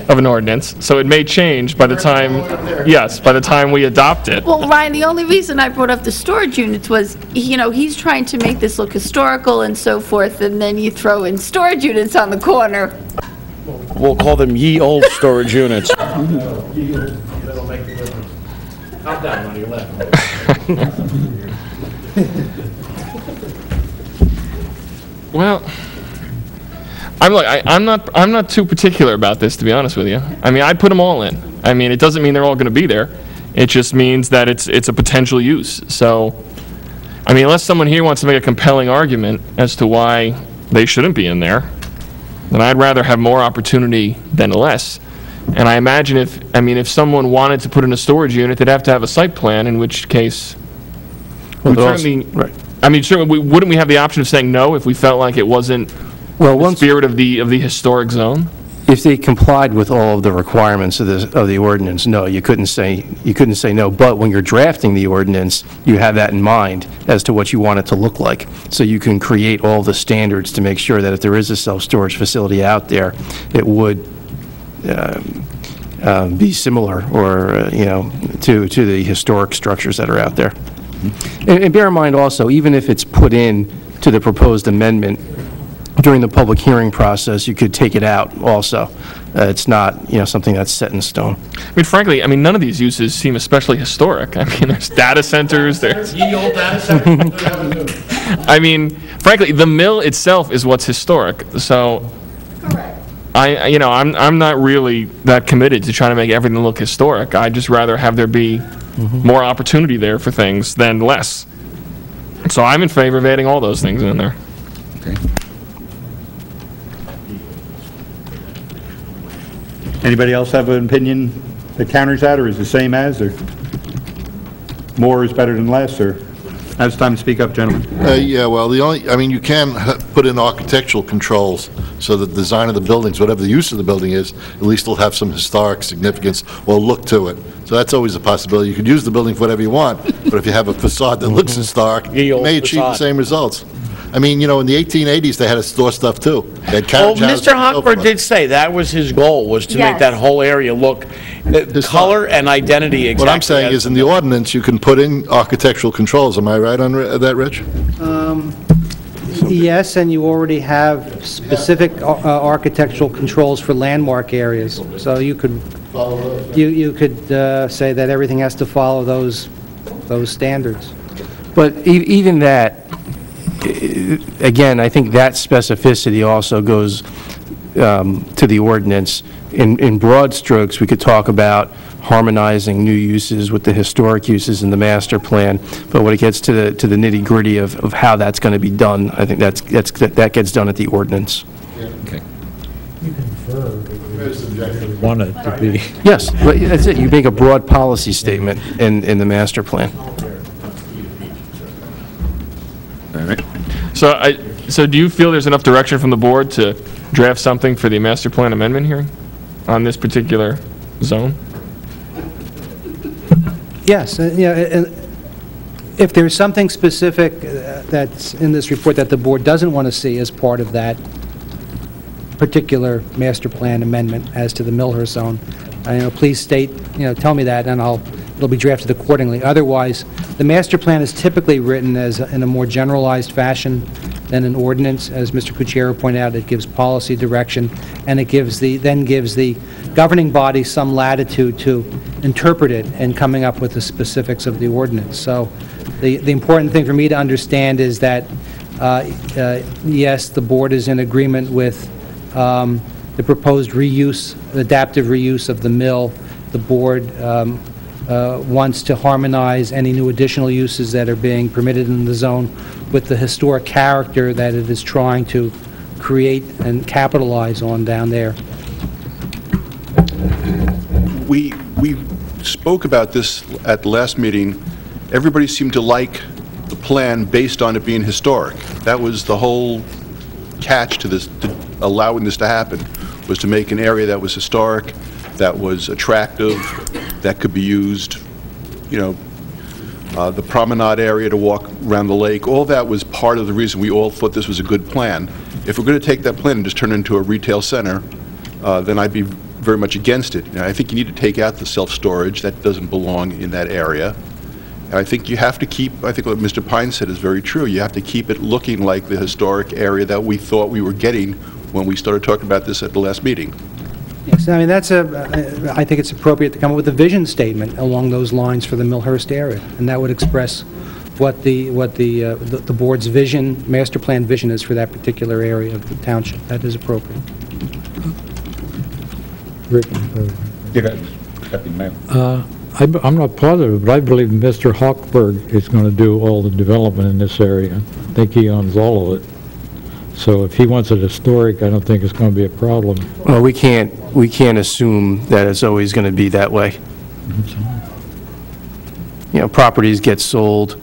of an ordinance, so it may change by the time, by the time we adopt it. Well, Ryan, the only reason I brought up the storage units was, you know, he's trying to make this look historical and so forth, and then you throw in storage units on the corner. We'll call them ye old storage units. That'll make the difference. Calm down on your left. Well, I'm not too particular about this, to be honest with you. I mean, I'd put them all in. I mean, it doesn't mean they're all going to be there. It just means that it's a potential use. So, I mean, unless someone here wants to make a compelling argument as to why they shouldn't be in there, then I'd rather have more opportunity than less. And I imagine if someone wanted to put in a storage unit, they'd have to have a site plan, in which case, certainly, I mean, certainly, wouldn't we have the option of saying no if we felt like it wasn't the spirit of the historic zone? If they complied with all of the requirements of the ordinance, no, you couldn't say no. But when you're drafting the ordinance, you have that in mind as to what you want it to look like. So you can create all the standards to make sure that if there is a self-storage facility out there, it would be similar, or to the historic structures that are out there. And bear in mind also, even if it's put in to the proposed amendment during the public hearing process, you could take it out also. It's not, something that's set in stone. I mean, frankly, none of these uses seem especially historic. I mean, there's data centers, there's... Ye old data centers. I mean, frankly, the mill itself is what's historic, so... Correct. I'm not really that committed to trying to make everything look historic. I'd just rather have there be more opportunity there for things than less. So I'm in favor of adding all those things in there. Okay. Anybody else have an opinion that counters that, or is the same as, or more is better than less, or? Now it's time to speak up, gentlemen. Yeah, well, you can put in architectural controls so that the design of the buildings, whatever the use of the building is, at least will have some historic significance or look to it. So that's always a possibility. You could use the building for whatever you want, but if you have a facade that looks historic, you may achieve the same results. I mean, in the 1880s, they had to store stuff, too. They had carriage houses Mr. and so Hochberg forth. did say that was his goal, was to make that whole area look, color and identity exactly. What I'm saying is, in the ordinance, you can put in architectural controls. Am I right on that, Rich? Yes, and you already have specific architectural controls for landmark areas. So you could You could say that everything has to follow those standards. But even that, again, I think that specificity also goes to the ordinance. In broad strokes, we could talk about harmonizing new uses with the historic uses in the master plan, but when it gets to the nitty-gritty of how that's going to be done, I think that gets done at the ordinance. Okay. Want it to be. Yes, but that's it. You make a broad policy statement in the master plan. All right. So do you feel there's enough direction from the board to draft something for the master plan amendment hearing on this particular zone? Yes, if there's something specific that's in this report that the board doesn't want to see as part of that particular master plan amendment as to the Millhurst zone, please state, tell me that, and it'll be drafted accordingly. Otherwise, the master plan is typically written in a more generalized fashion than an ordinance. As Mr. Cucchiaro pointed out, it gives policy direction, and it then gives the governing body some latitude to interpret it and coming up with the specifics of the ordinance. So the important thing for me to understand is that, yes, the board is in agreement with the proposed reuse, adaptive reuse of the mill. The board wants to harmonize any new additional uses that are being permitted in the zone with the historic character that it is trying to create and capitalize on down there. We spoke about this at the last meeting. Everybody seemed to like the plan based on it being historic. That was the whole catch to this, to allowing this to happen, was to make an area that was historic, that was attractive, that could be used, the promenade area to walk around the lake. All that was part of the reason we all thought this was a good plan. If we're going to take that plan and just turn it into a retail center, then I'd be very much against it. I think you need to take out the self-storage. That doesn't belong in that area. And I think you have to keep, I think what Mr. Pine said is very true, you have to keep it looking like the historic area that we thought we were getting when we started talking about this at the last meeting. Yes, I mean, I think it's appropriate to come up with a vision statement along those lines for the Millhurst area, and that would express what the board's vision, master plan vision is for that particular area of the township. That is appropriate. Rick, I'm not positive, but I believe Mr. Hochberg is going to do all the development in this area. I think he owns all of it. So if he wants it historic, I don't think it's going to be a problem. Well, we can't assume that it's always going to be that way. Properties get sold,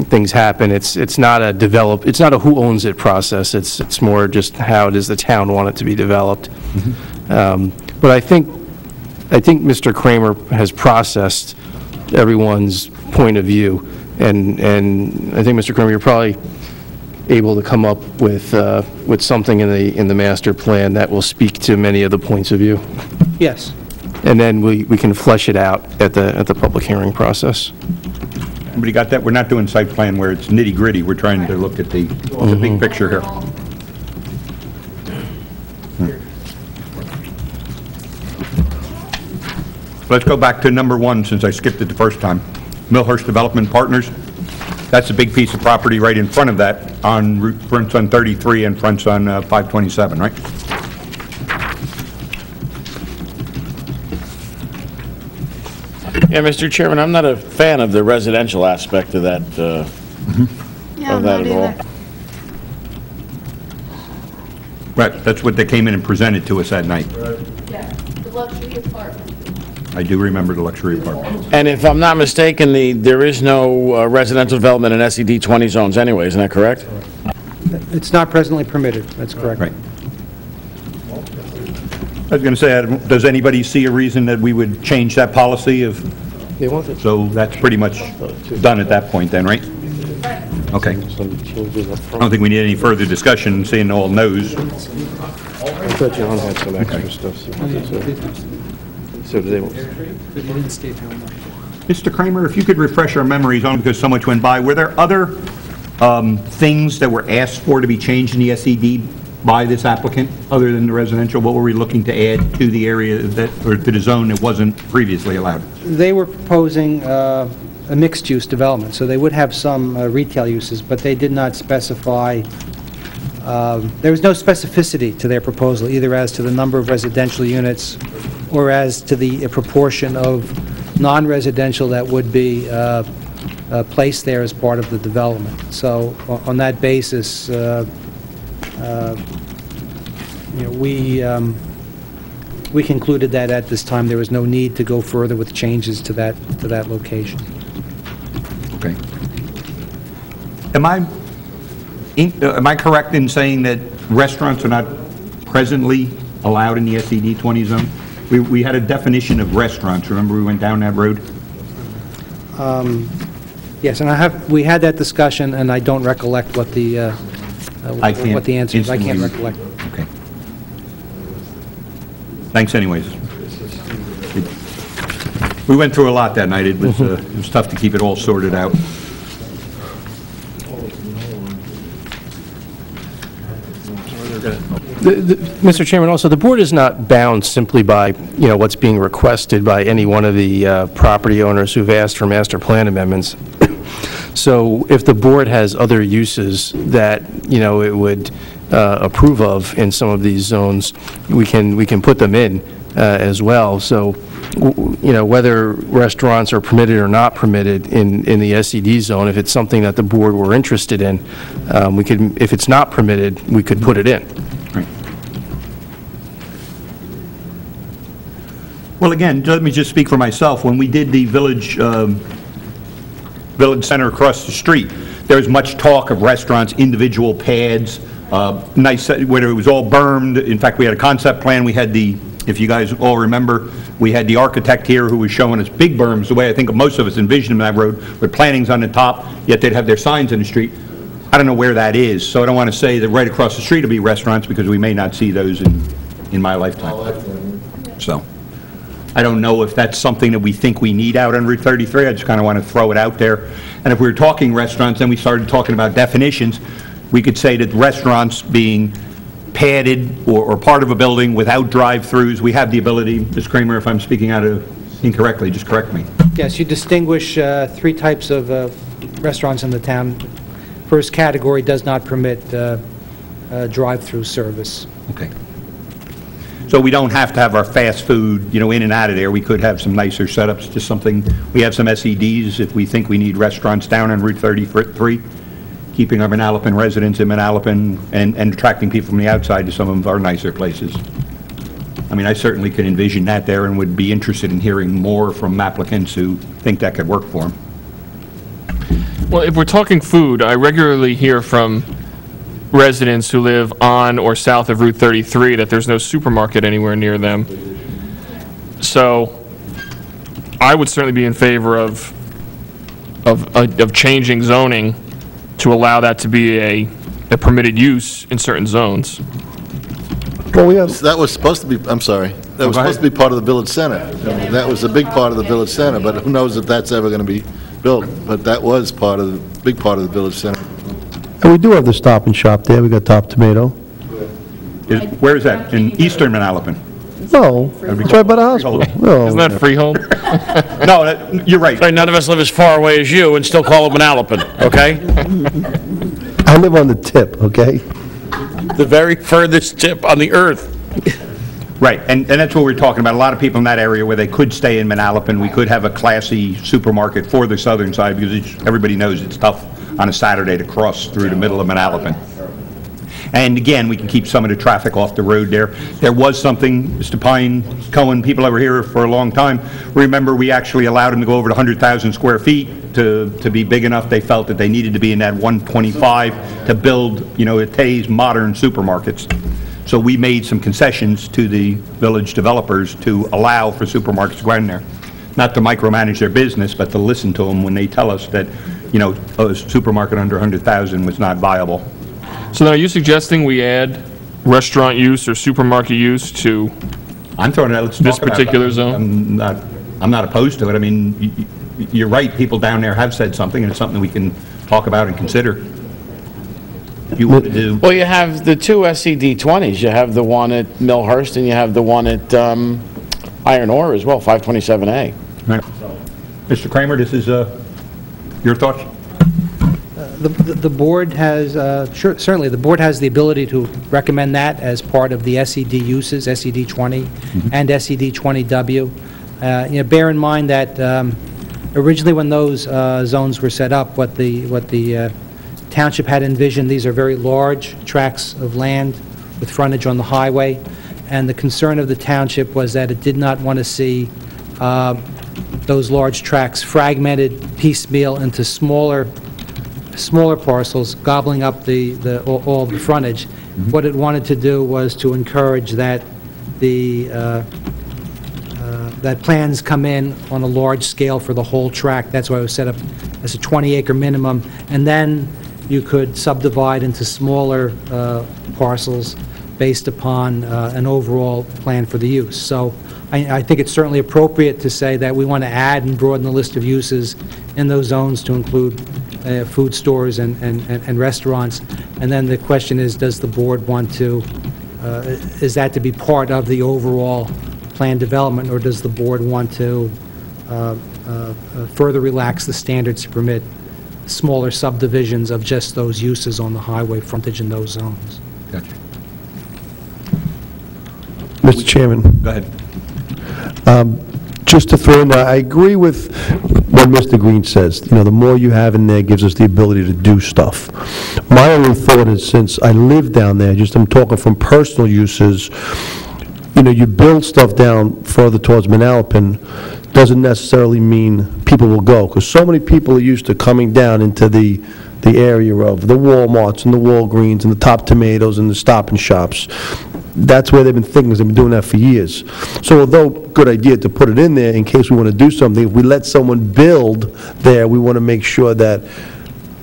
things happen. It's not a who owns it process. It's more just how does the town want it to be developed. But I think Mr. Kramer has processed everyone's point of view, and I think, Mr. Kramer, you're probably able to come up with something in the master plan that will speak to many of the points of view. Yes. And then we can flesh it out at the public hearing process. Everybody got that? We're not doing site plan where it's nitty-gritty. We're trying to look at the big picture here. Let's go back to number one, since I skipped it the first time. Millhurst Development Partners. That's a big piece of property right in front of that, fronts on 33 and fronts on 527, right? Yeah, Mr. Chairman, I'm not a fan of the residential aspect of that, Yeah, not at all. either. Right, that's what they came in and presented to us that night. Yeah, the luxury apartment. I do remember the luxury apartment. And if I'm not mistaken, there is no residential development in SED 20 zones anyway, isn't that correct? It's not presently permitted. That's correct. Right. I was going to say, does anybody see a reason that we would change that policy so that's pretty much done at that point then, right? Okay. I don't think we need any further discussion, seeing all no's. I thought John had some extra stuff. So do they? Mr. Kramer, if you could refresh our memories on, because so much went by, were there other things that were asked for to be changed in the SED by this applicant, other than the residential? What were we looking to add to the area that, or to the zone that wasn't previously allowed? They were proposing a mixed-use development, so they would have some retail uses, but they did not specify, there was no specificity to their proposal, either as to the number of residential units or as to the proportion of non-residential that would be placed there as part of the development. So on that basis, we concluded that at this time there was no need to go further with changes to that location. Okay. Am I correct in saying that restaurants are not presently allowed in the SED 20 zone? We had a definition of restaurants. Remember we went down that road? Yes, and we had that discussion, and I don't recollect what the answer is. I can't recollect. Okay. Thanks anyways. We went through a lot that night. It was tough to keep it all sorted out. Mr. Chairman, also, the board is not bound simply by, what's being requested by any one of the property owners who've asked for master plan amendments. So if the board has other uses that, it would approve of in some of these zones, we can put them in as well. So, whether restaurants are permitted or not permitted in the SED zone, if it's something that the board were interested in, we could, if it's not permitted, we could put it in. Well, again, let me just speak for myself. When we did the village center across the street, there was much talk of restaurants, individual pads, nice, where it was all bermed. In fact, we had a concept plan. We had if you guys all remember, we had the architect here who was showing us big berms, the way I think most of us envisioned that road, with plantings on the top, yet they'd have their signs in the street. I don't know where that is, so I don't want to say that right across the street will be restaurants, because we may not see those in my lifetime. So I don't know if that's something that we think we need out on Route 33. I just kind of want to throw it out there. And if we were talking restaurants, then we started talking about definitions. We could say that restaurants being padded or part of a building without drive-throughs, we have the ability, Ms. Kramer, if I'm speaking out of incorrectly, just correct me. Yes, you distinguish three types of restaurants in the town. First category does not permit drive-through service. Okay. So we don't have to have our fast food, in and out of there. We could have some nicer setups, just something. We have some SEDs if we think we need restaurants down on Route 33, keeping our Manalapan residents in Manalapan and attracting people from the outside to some of our nicer places. I mean, I certainly can envision that there and would be interested in hearing more from applicants who think that could work for them. Well, if we're talking food, I regularly hear from residents who live on or south of Route 33 that there's no supermarket anywhere near them. So I would certainly be in favor of changing zoning to allow that to be a permitted use in certain zones. Well, that was supposed to be, I'm sorry, that was supposed to be part of the village center. I mean, that was a big part of the village center, but who knows if that's ever going to be built. But that was big part of the village center. And we do have the Stop and Shop there. We got Top Tomato. Where is that? In eastern Manalapan? No, it's right by the hospital. No. Isn't that Freehold? No, you're right. Sorry, none of us live as far away as you and still call it Manalapan, okay? I live on the tip, okay? The very furthest tip on the earth. Right, and that's what we're talking about. A lot of people in that area where they could stay in Manalapan, we could have a classy supermarket for the southern side, because everybody knows it's tough on a Saturday to cross through the middle of Manalapan. And again, we can keep some of the traffic off the road there. There was something, Mr. Pine, Cohen, people over here for a long time, remember we actually allowed them to go over to 100,000 square feet to be big enough. They felt that they needed to be in that 125 to build, today's modern supermarkets. So we made some concessions to the village developers to allow for supermarkets to go in there. Not to micromanage their business, but to listen to them when they tell us that, a supermarket under 100,000 was not viable. So then are you suggesting we add restaurant use or supermarket use to I'm throwing it out. Let's this talk about particular it. zone? I'm not opposed to it. I mean, you're right. People down there have said something, and it's something we can talk about and consider. you want to do? Well, you have the two SCD-20s. You have the one at Millhurst and you have the one at Iron Ore as well, 527A. Right. Mr. Kramer, this is your thoughts? The board has, certainly, the board has the ability to recommend that as part of the SED uses, SED-20 and SED-20W. Bear in mind that originally when those zones were set up, what the township had envisioned, these are very large tracts of land with frontage on the highway, and the concern of the township was that it did not want to see those large tracts fragmented piecemeal into smaller parcels, gobbling up all the frontage. What it wanted to do was to encourage that that plans come in on a large scale for the whole tract. That's why it was set up as a 20-acre minimum, and then you could subdivide into smaller parcels based upon an overall plan for the use. So I think it's certainly appropriate to say that we want to add and broaden the list of uses in those zones to include food stores and restaurants. And then the question is, does the board want to, is that to be part of the overall plan development, or does the board want to further relax the standards to permit smaller subdivisions of just those uses on the highway frontage in those zones? Gotcha. Mr. Chairman. Go ahead. Just to throw in there, I agree with what Mr. Green says. The more you have in there gives us the ability to do stuff. My only thought is, since I live down there, I'm talking from personal uses, you build stuff down further towards Manalapan, doesn't necessarily mean people will go, because so many people are used to coming down into the area of the Walmarts and the Walgreens and the Top Tomatoes and the Stop and Shops. That's where they've been thinking, because they've been doing that for years. So although good idea to put it in there in case we want to do something, if we let someone build there, we want to make sure that,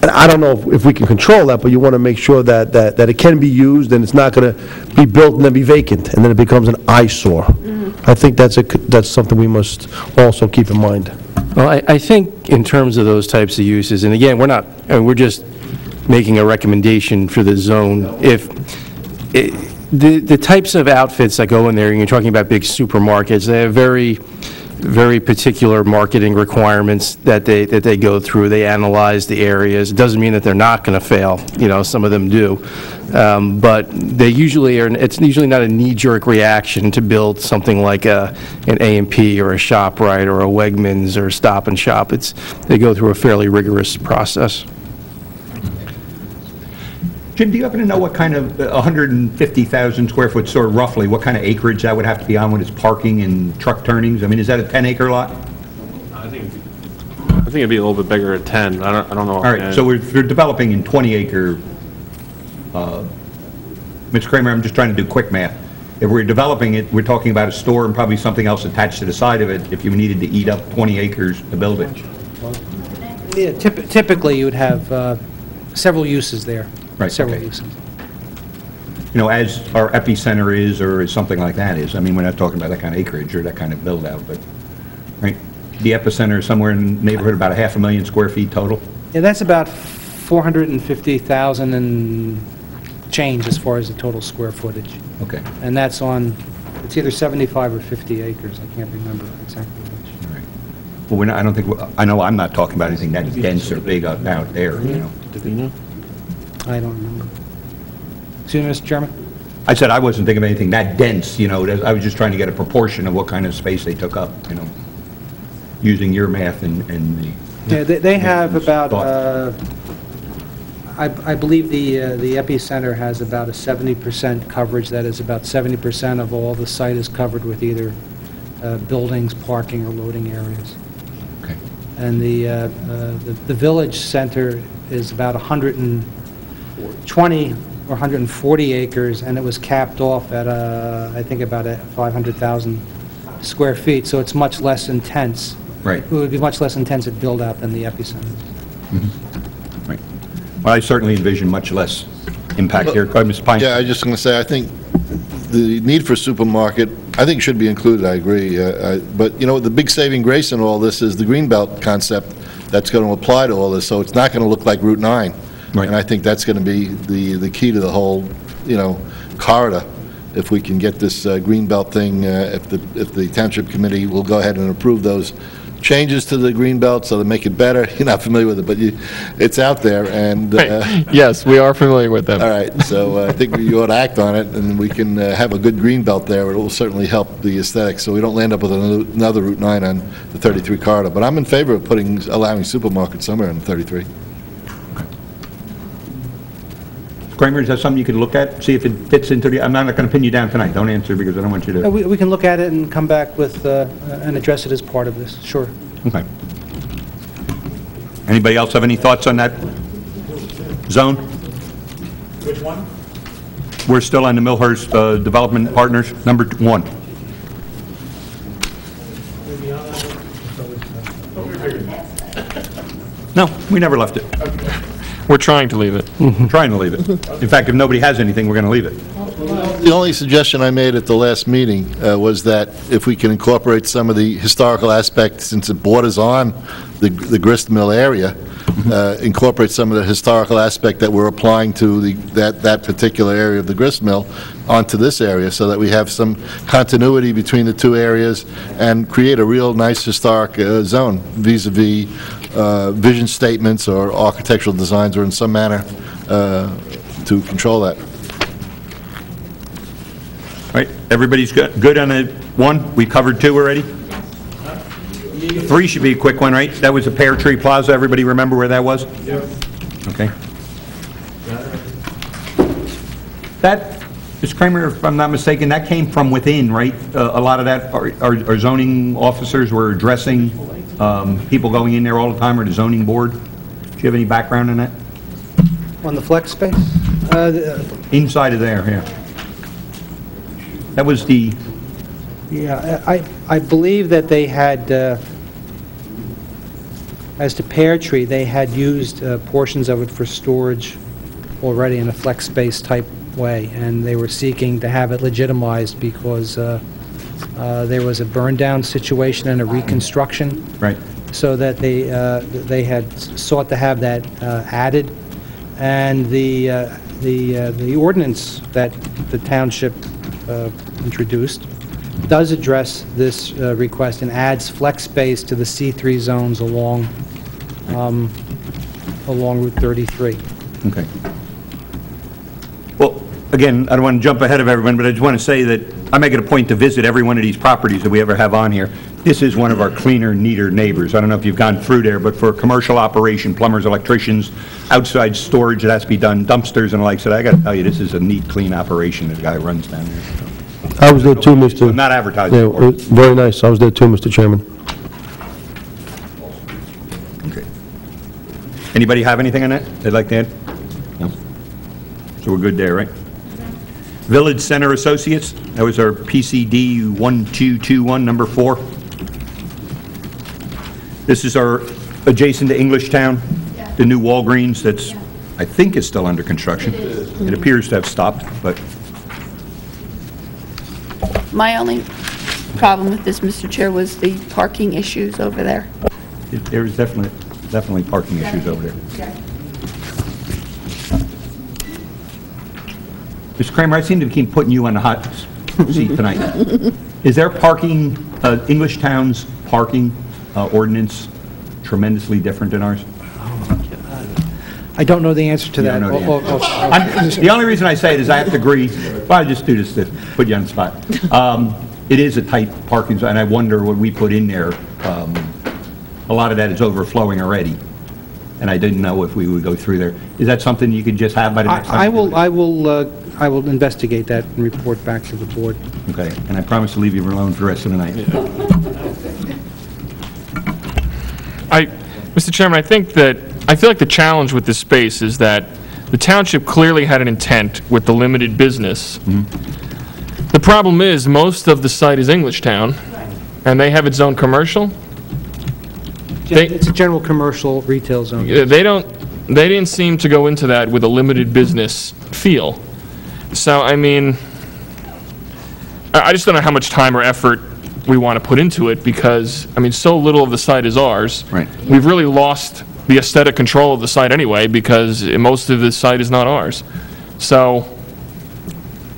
and I don't know if we can control that, but you want to make sure that it can be used and it's not going to be built and then be vacant, and then it becomes an eyesore. I think that's something we must also keep in mind. Well, I think in terms of those types of uses, and again, we're just making a recommendation for the zone. If the types of outfits that go in there, and you're talking about big supermarkets, they have very, very particular marketing requirements that they go through. They analyze the areas. It doesn't mean that they're not going to fail. Some of them do. But they usually are. It's usually not a knee-jerk reaction to build something like an A&P or a ShopRite or a Wegmans or a Stop and Shop. They go through a fairly rigorous process. Jim, do you happen to know what kind of 150,000 square foot store, roughly, what kind of acreage that would have to be on with its parking and truck turnings? I mean, is that a 10-acre lot? I think it'd be a little bit bigger at 10. I don't know. All right, so we're developing in 20-acre. Mr. Kramer, I'm just trying to do quick math. If we're developing it, we're talking about a store and probably something else attached to the side of it if you needed to eat up 20 acres to build it. Yeah, typically you would have several uses there. Right, several okay. uses. As our epicenter is, or as something like that is. I mean, we're not talking about that kind of acreage or that kind of build-out, but, right? The epicenter is somewhere in the neighborhood about 500,000 square feet total? Yeah, that's about 450,000 and change as far as the total square footage. Okay. And that's on, it's either 75 or 50 acres. I can't remember exactly which. All right. Well, we're not, I know I'm not talking about anything that dense or big out there, I don't remember. Excuse me, Mr. Chairman? I said I wasn't thinking of anything that dense, I was just trying to get a proportion of what kind of space they took up, using your math and the... Yeah, they have about, I believe the epicenter has about a 70% coverage. That is about 70% of all the site is covered with either buildings, parking, or loading areas. Okay. And the village center is about 120 or 140 acres, and it was capped off at, I think, about 500,000 square feet, so it's much less intense. Right. It would be much less intensive build-out than the epicenter. Mm-hmm. Right. Well, I certainly envision much less impact here. Go ahead, Mr. Pine. Yeah, I was just going to say, I think the need for supermarket, I think should be included, I agree. But, the big saving grace in all this is the Greenbelt concept that's going to apply to all this, so it's not going to look like Route 9. Right. And I think that's going to be the key to the whole, corridor. If we can get this Greenbelt thing, if the Township Committee will go ahead and approve those changes to the Greenbelt so to make it better. You're not familiar with it, but it's out there, and... Yes, we are familiar with them. All right, so I think you ought to act on it, and we can have a good Greenbelt there. It will certainly help the aesthetics, so we don't land up with another Route 9 on the 33 corridor. But I'm in favor of allowing supermarkets somewhere on the 33. Kramer, is that something you could look at, see if it fits into the, I'm not going to pin you down tonight, don't answer because I don't want you to... We can look at it and come back with, and address it as part of this, sure. Okay. Anybody else have any thoughts on that zone? Which one? We're still on the Millhurst Development Partners, number 1. No, we never left it. We're trying to leave it. Trying to leave it. In fact, if nobody has anything, we're going to leave it. The only suggestion I made at the last meeting was that if we can incorporate some of the historical aspects, since it borders on the grist mill area, incorporate some of the historical aspect that we're applying to that particular area of the grist mill onto this area, so that we have some continuity between the two areas and create a real nice historic zone vis-a-vis vision statements or architectural designs, or in some manner to control that. All right, everybody's good on the 1? We covered 2 already? 3 should be a quick one, right? That was a Pear Tree Plaza. Everybody remember where that was? Yep. Okay. That, Mr. Kramer, if I'm not mistaken, that came from within, right? A lot of that, our zoning officers were addressing people going in there all the time, or the zoning board. Do you have any background in that? On the flex space? Inside of there, yeah. That was the... Yeah, I believe that they had, as to Pear Tree, they had used portions of it for storage already in a flex space type way, and they were seeking to have it legitimized because there was a burn-down situation and a reconstruction. Right. So that they had sought to have that added, and the ordinance that the township introduced does address this request and adds flex space to the C3 zones along Route 33. Okay. Well, again, I don't want to jump ahead of everyone, but I just want to say that I make it a point to visit every one of these properties that we ever have on here. This is one of our cleaner, neater neighbors. I don't know if you've gone through there, but for a commercial operation, plumbers, electricians, outside storage that has to be done, dumpsters and the like, so I got to tell you, this is a neat, clean operation that the guy runs down there. I was there too, Mr. I'm not advertising Yeah, for it. very nice. I was there too, Mr. Chairman. Okay. Anybody have anything on that they'd like to add? No? So we're good there, right? Village Center Associates, that was our PCD 1221, number 4. This is our adjacent to Englishtown, the new Walgreens that's, I think is still under construction. It appears to have stopped, but... My only problem with this, Mr. Chair, was the parking issues over there. There's definitely parking issues over there. Mr. Kramer, I seem to keep putting you on the hot seat tonight. Is there parking, Englishtown's parking ordinance tremendously different than ours? I don't know the answer to that. You don't know the answer. The only reason I say it is I have to agree, well, I just do this to put you on the spot. It is a tight parking zone, and I wonder what we put in there, a lot of that is overflowing already, and I didn't know if we would go through there. Is that something you could just have by the next time? I will investigate that and report back to the board. Okay, and I promise to leave you alone for the rest of the night. Mr. Chairman, I feel like the challenge with this space is that the township clearly had an intent with the limited business. Mm-hmm. The problem is, most of the site is Englishtown, and they have its own commercial. It's a general commercial retail zone. They didn't seem to go into that with a limited business feel. So, I mean, I just don't know how much time or effort we want to put into it because, I mean, so little of the site is ours. Right. We've really lost the aesthetic control of the site anyway, because most of the site is not ours. So,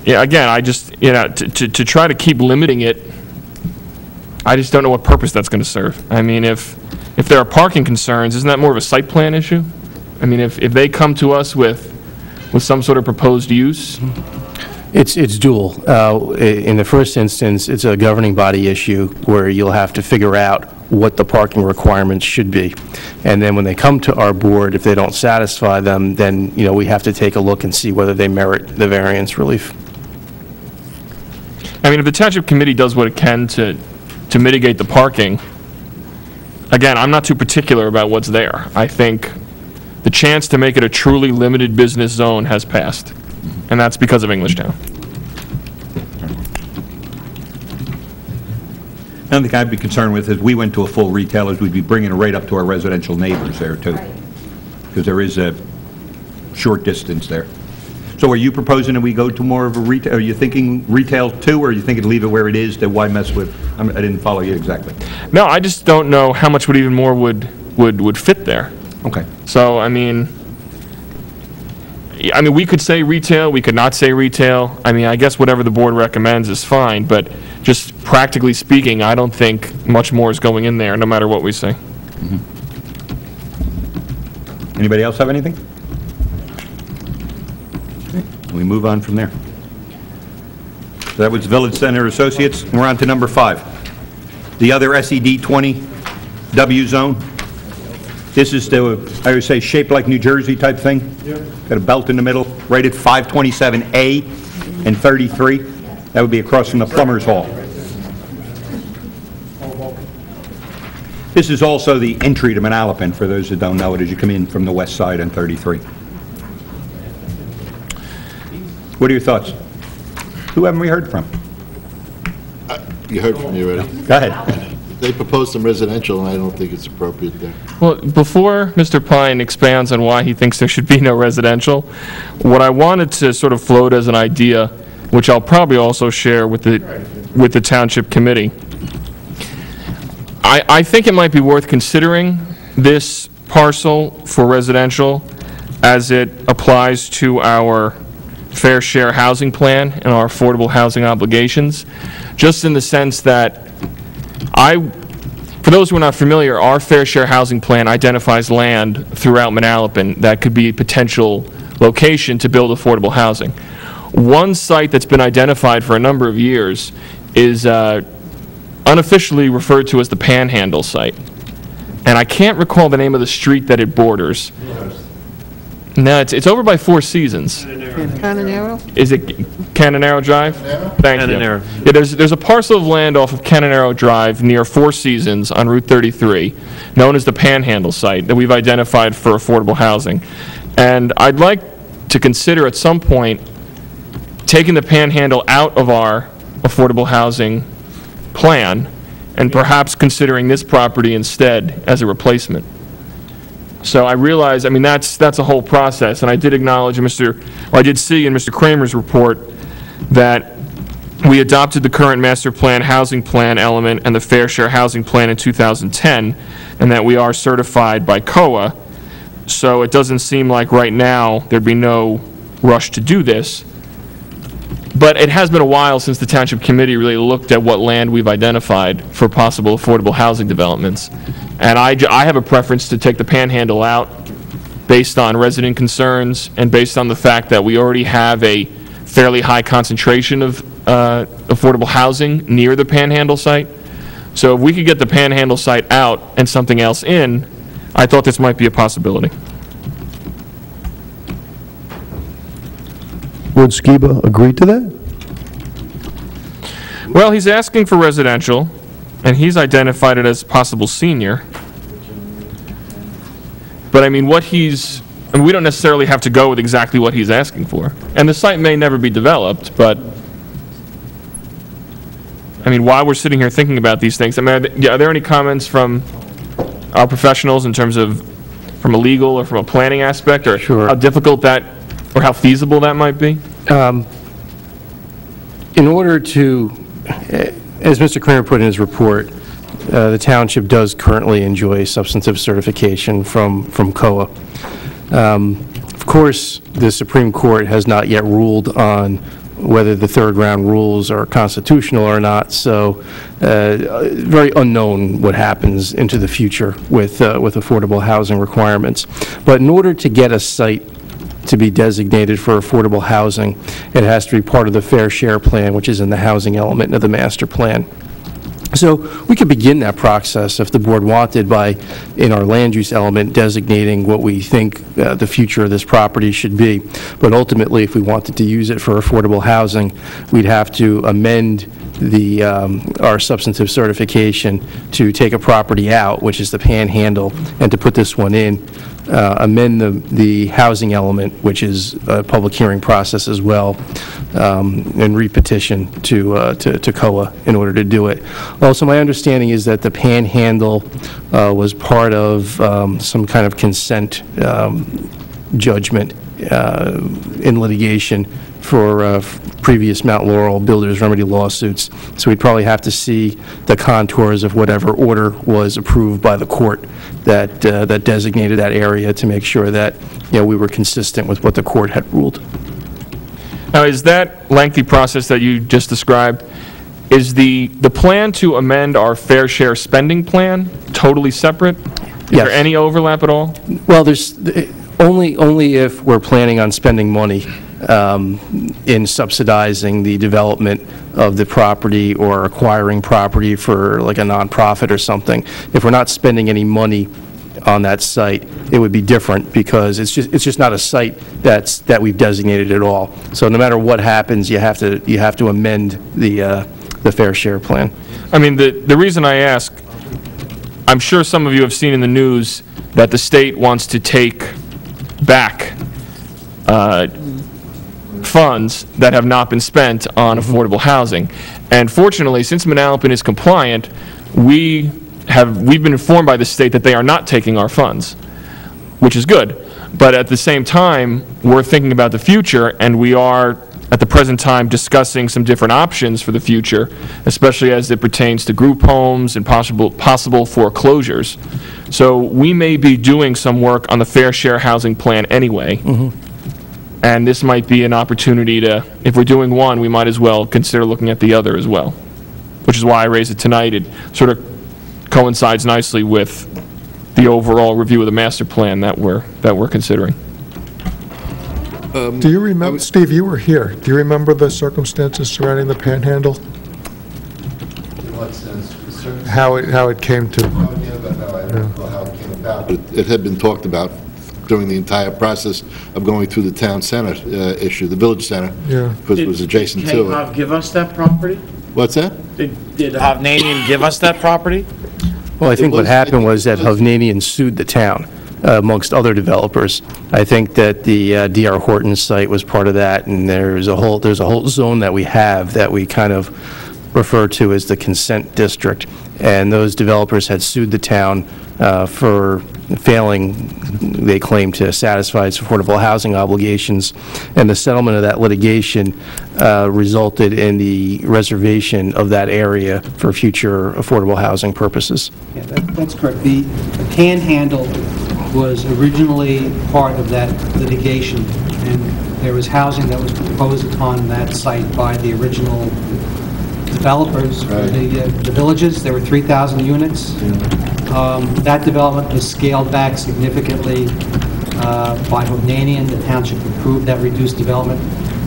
yeah, again, I just, to try to keep limiting it, I just don't know what purpose that's going to serve. I mean, if there are parking concerns, isn't that more of a site plan issue? I mean, if they come to us with some sort of proposed use? It's dual. In the first instance, it's a governing body issue where you'll have to figure out what the parking requirements should be. And then when they come to our board, if they don't satisfy them, then, we have to take a look and see whether they merit the variance relief. I mean, if the Township Committee does what it can to mitigate the parking, again, I'm not too particular about what's there. I think the chance to make it a truly limited business zone has passed, and that's because of Englishtown. The only thing I'd be concerned with is we went to a full retailers, we'd be bringing it right up to our residential neighbors there too. Because there is a short distance there. So are you proposing that we go to more of a retail, are you thinking retail too, or are you thinking leave it where it is, then why mess with, I didn't follow you exactly. No, I just don't know how much would even more would fit there. Okay. So, I mean, we could say retail, we could not say retail. I mean, I guess whatever the board recommends is fine, but just practically speaking, I don't think much more is going in there, no matter what we say. Anybody else have anything? Okay, we move on from there. So that was Village Center Associates. We're on to number 5. The other SED 20W zone. This is the, I would say, shaped like New Jersey type thing. Got a belt in the middle, right at 527A and 33. That would be across from the Plumbers Hall. This is also the entry to Manalapan, for those that don't know it, as you come in from the west side on 33. What are your thoughts? Who haven't we heard from? You heard from me already. Go ahead. They proposed some residential, and I don't think it's appropriate there. Well, before Mr. Pine expands on why he thinks there should be no residential, what I wanted to sort of float as an idea, which I'll probably also share with the Township Committee, I think it might be worth considering this parcel for residential as it applies to our fair share housing plan and our affordable housing obligations, just in the sense that for those who are not familiar, our fair share housing plan identifies land throughout Manalapan that could be a potential location to build affordable housing. One site that's been identified for a number of years is unofficially referred to as the Panhandle site. And I can't recall the name of the street that it borders. No, it's over by Four Seasons. Cananero? Is it Cananero Drive? Thank you. Yeah, there's a parcel of land off of Cananero Drive near Four Seasons on Route 33, known as the Panhandle site, that we've identified for affordable housing. And I'd like to consider at some point taking the Panhandle out of our affordable housing plan and perhaps considering this property instead as a replacement. So I realize, I mean, that's a whole process, and I did acknowledge I did see in Mr. Kramer's report that we adopted the current master plan housing plan element and the fair share housing plan in 2010, and that we are certified by COA. So it doesn't seem like right now there'd be no rush to do this. But it has been a while since the Township Committee really looked at what land we've identified for possible affordable housing developments. And I have a preference to take the Panhandle out based on resident concerns and based on the fact that we already have a fairly high concentration of affordable housing near the Panhandle site. So if we could get the Panhandle site out and something else in, I thought this might be a possibility. Would Skiba agree to that? Well, he's asking for residential, and he's identified it as possible senior. But I mean, we don't necessarily have to go with exactly what he's asking for. And the site may never be developed, but I mean, while we're sitting here thinking about these things, I mean, are there any comments from our professionals in terms of from a legal or from a planning aspect, or how difficult that, or how feasible that might be? In order to, as Mr. Kramer put in his report, the township does currently enjoy substantive certification from COA. Of course, the Supreme Court has not yet ruled on whether the third-round rules are constitutional or not, so very unknown what happens into the future with affordable housing requirements. But in order to get a site to be designated for affordable housing, it has to be part of the fair share plan, which is in the housing element of the master plan. So we could begin that process if the board wanted by, in our land use element, designating what we think the future of this property should be. But ultimately, if we wanted to use it for affordable housing, we'd have to amend our substantive certification to take a property out, which is the Panhandle, and to put this one in. Amend the housing element, which is a public hearing process as well, and repetition to COA in order to do it. Also, my understanding is that the Panhandle was part of some kind of consent judgment in litigation for previous Mount Laurel builders' remedy lawsuits. So we'd probably have to see the contours of whatever order was approved by the court that designated that area to make sure that, we were consistent with what the court had ruled. Now, is that lengthy process that you just described, is the plan to amend our fair share spending plan totally separate? Is there any overlap at all? Well, there's only if we're planning on spending money in subsidizing the development of the property or acquiring property for like a nonprofit or something. If we're not spending any money on that site, it would be different because it's just not a site that we've designated at all. So no matter what happens, you have to amend the fair share plan. I mean, the reason I ask, I'm sure some of you have seen in the news that the state wants to take back funds that have not been spent on affordable housing. And fortunately, since Manalapan is compliant, we've been informed by the state that they are not taking our funds, which is good. But at the same time, we're thinking about the future, and we are, at the present time, discussing some different options for the future, especially as it pertains to group homes and possible foreclosures. So we may be doing some work on the fair share housing plan anyway. And this might be an opportunity to, if we're doing one, we might as well consider looking at the other as well, which is why I raised it tonight. It sort of coincides nicely with the overall review of the master plan that we're considering. Do you remember, Steve, you were here. Do you remember the circumstances surrounding the Panhandle? In what sense? How it came to... Oh, yeah, but no, I don't know how it came about. It had been talked about during the entire process of going through the town center issue, the village center, because it was adjacent to it. Did K-Hov give us that property? What's that? Did Hovnanian give us that property? Well, I think what happened was that Hovnanian sued the town, amongst other developers. I think that the D.R. Horton site was part of that, and there's a whole zone that we have that we kind of refer to as the consent district, and those developers had sued the town for failing, they claim, to satisfy its affordable housing obligations, and the settlement of that litigation resulted in the reservation of that area for future affordable housing purposes. Yeah, that's correct. The Panhandle was originally part of that litigation, and there was housing that was proposed upon that site by the original developers, the villages. There were 3,000 units. That development was scaled back significantly by Hovnanian. The township approved that reduced development.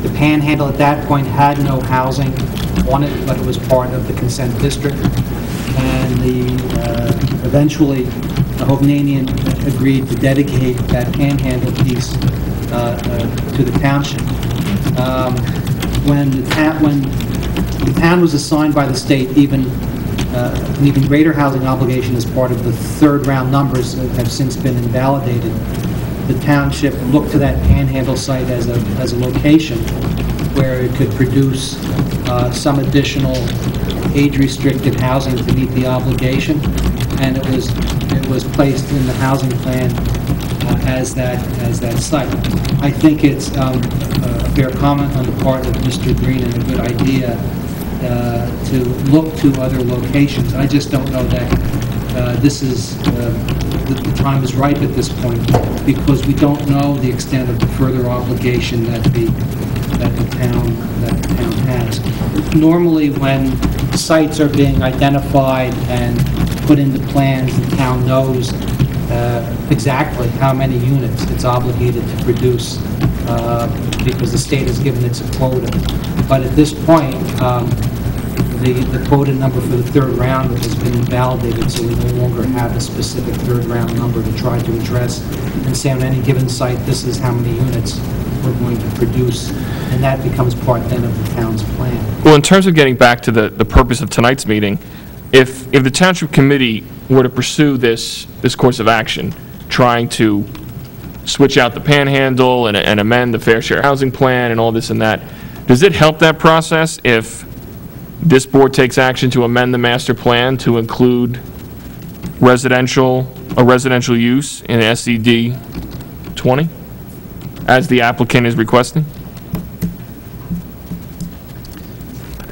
The Panhandle at that point had no housing on it, but it was part of the consent district. And eventually, Hovnanian agreed to dedicate that Panhandle piece to the township. When the town was assigned by the state an even greater housing obligation as part of the third round numbers that have since been invalidated, the township looked to that Panhandle site as a location where it could produce some additional age-restricted housing to meet the obligation, and it was placed in the housing plan as that site. I think it's a fair comment on the part of Mr. Green and a good idea to look to other locations. I just don't know that this is, the time is ripe at this point, because we don't know the extent of the further obligation that the town has. Normally, when sites are being identified and put into plans, the town knows exactly how many units it's obligated to produce, because the state has given it a quota. But at this point, the quota number for the third round has been invalidated, so we no longer have a specific third round number to try to address and say on any given site, this is how many units we're going to produce, and that becomes part then of the town's plan. Well, in terms of getting back to the purpose of tonight's meeting, if the Township Committee were to pursue this course of action, trying to switch out the panhandle and amend the fair share housing plan and all this and that, does it help that process if this board takes action to amend the master plan to include residential use in SED 20, as the applicant is requesting?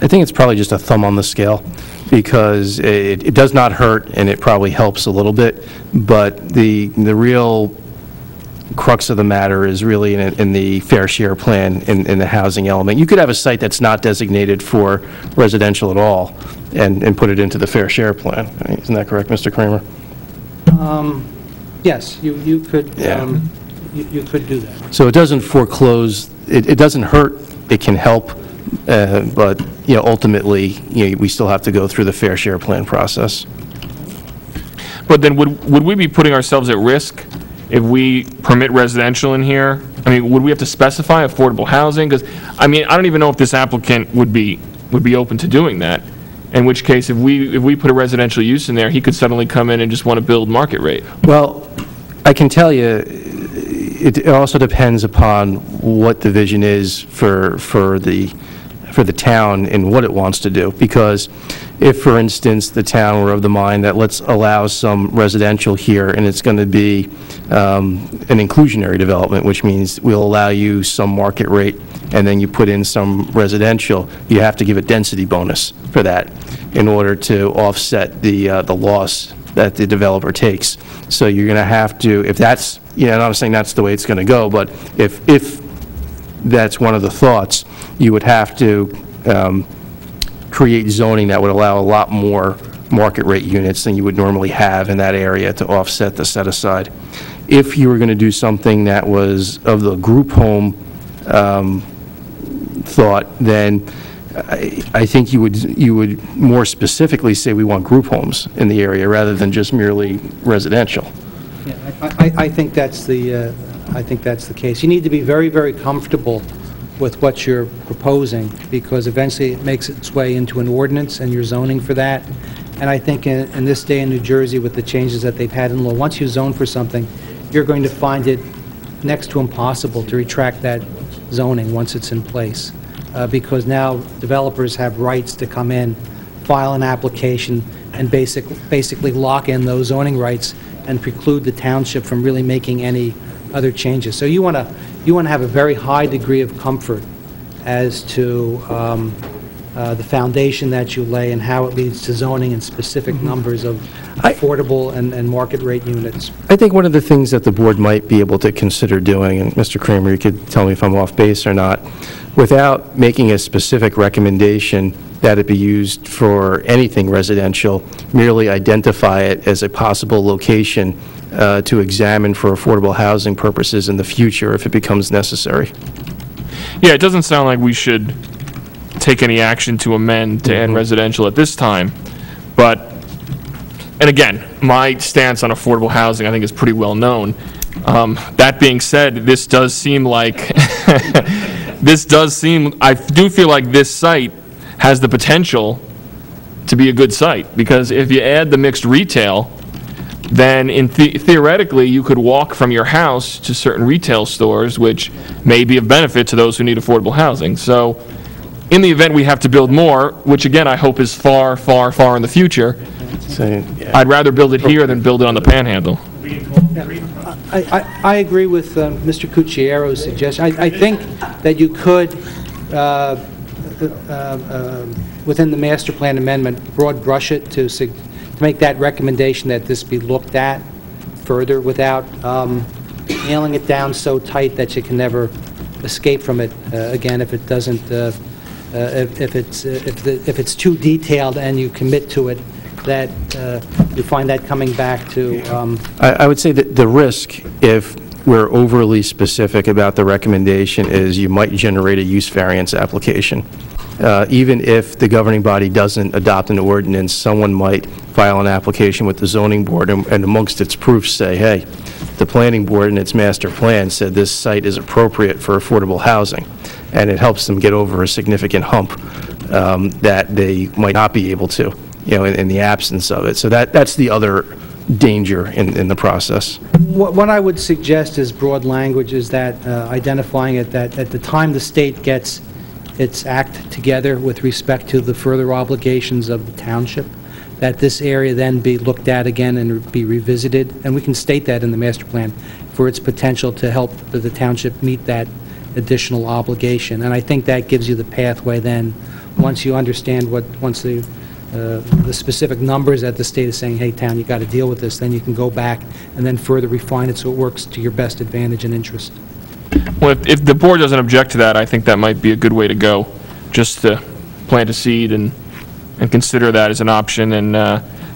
I think it's probably just a thumb on the scale, because it does not hurt, and it probably helps a little bit, but the real crux of the matter is really in the fair share plan, in the housing element. You could have a site that's not designated for residential at all and put it into the fair share plan. Isn't that correct, Mr. Kramer? Yes, you could, Yeah. you could do that. So it doesn't foreclose, it doesn't hurt, it can help, but, ultimately, we still have to go through the fair share plan process. But then would we be putting ourselves at risk if we permit residential in here? I mean, would we have to specify affordable housing? Because, I mean, I don't even know if this applicant would be open to doing that. In which case, if we put a residential use in there, he could suddenly come in and just want to build market rate. Well, I can tell you, it also depends upon what the vision is for the town and what it wants to do. Because if, for instance, the town were of the mind that let's allow some residential here, and it's going to be an inclusionary development, which means we'll allow you some market rate, and then you put in some residential, you have to give a density bonus for that in order to offset the loss that the developer takes. So you're going to have to, if that's, I'm not saying that's the way it's going to go, but if that's one of the thoughts, you would have to create zoning that would allow a lot more market rate units than you would normally have in that area to offset the set-aside. If you were going to do something that was of the group home thought, then I think you would more specifically say we want group homes in the area rather than just merely residential. Yeah, I think that's the case. You need to be very, very comfortable with what you're proposing, because eventually it makes its way into an ordinance and you're zoning for that. And I think in this day in New Jersey, with the changes that they've had in law, once you zone for something, you're going to find it next to impossible to retract that zoning once it's in place, because now developers have rights to come in, file an application, and basically lock in those zoning rights and preclude the township from really making any other changes. So you want to have a very high degree of comfort as to the foundation that you lay and how it leads to zoning and specific numbers of affordable and market rate units. I think one of the things that the board might be able to consider doing, and Mr. Kramer, you could tell me if I'm off base or not, without making a specific recommendation that it be used for anything residential, merely identify it as a possible location to examine for affordable housing purposes in the future if it becomes necessary. Yeah, it doesn't sound like we should take any action to amend to add residential at this time, but, and again, my stance on affordable housing I think is pretty well known. That being said, this does seem like, I do feel like this site has the potential to be a good site, because if you add the mixed retail, then theoretically you could walk from your house to certain retail stores, which may be of benefit to those who need affordable housing. So in the event we have to build more, which again I hope is far, far, far in the future, I'd rather build it here than build it on the Panhandle. I agree with Mr. Cucciero's suggestion. I think that you could within the master plan amendment, broad brush it to make that recommendation that this be looked at further without nailing it down so tight that you can never escape from it again if it doesn't, if it's too detailed and you commit to it, that you find that coming back to... I would say that the risk, if we're overly specific about the recommendation, is you might generate a use variance application. Even if the governing body doesn't adopt an ordinance, someone might file an application with the zoning board and amongst its proofs say, hey, the planning board in its master plan said this site is appropriate for affordable housing, and it helps them get over a significant hump that they might not be able to, in the absence of it. So that's the other danger in the process. What I would suggest is broad language is that identifying it that at the time the state gets its act together with respect to the further obligations of the township, that this area then be looked at again and be revisited, and we can state that in the master plan, for its potential to help the township meet that additional obligation. And I think that gives you the pathway then, once you understand once the specific numbers that the state is saying, hey, town, you got to deal with this, then you can go back and then further refine it so it works to your best advantage and interest. Well, if the board doesn't object to that, I think that might be a good way to go, just to plant a seed and consider that as an option, and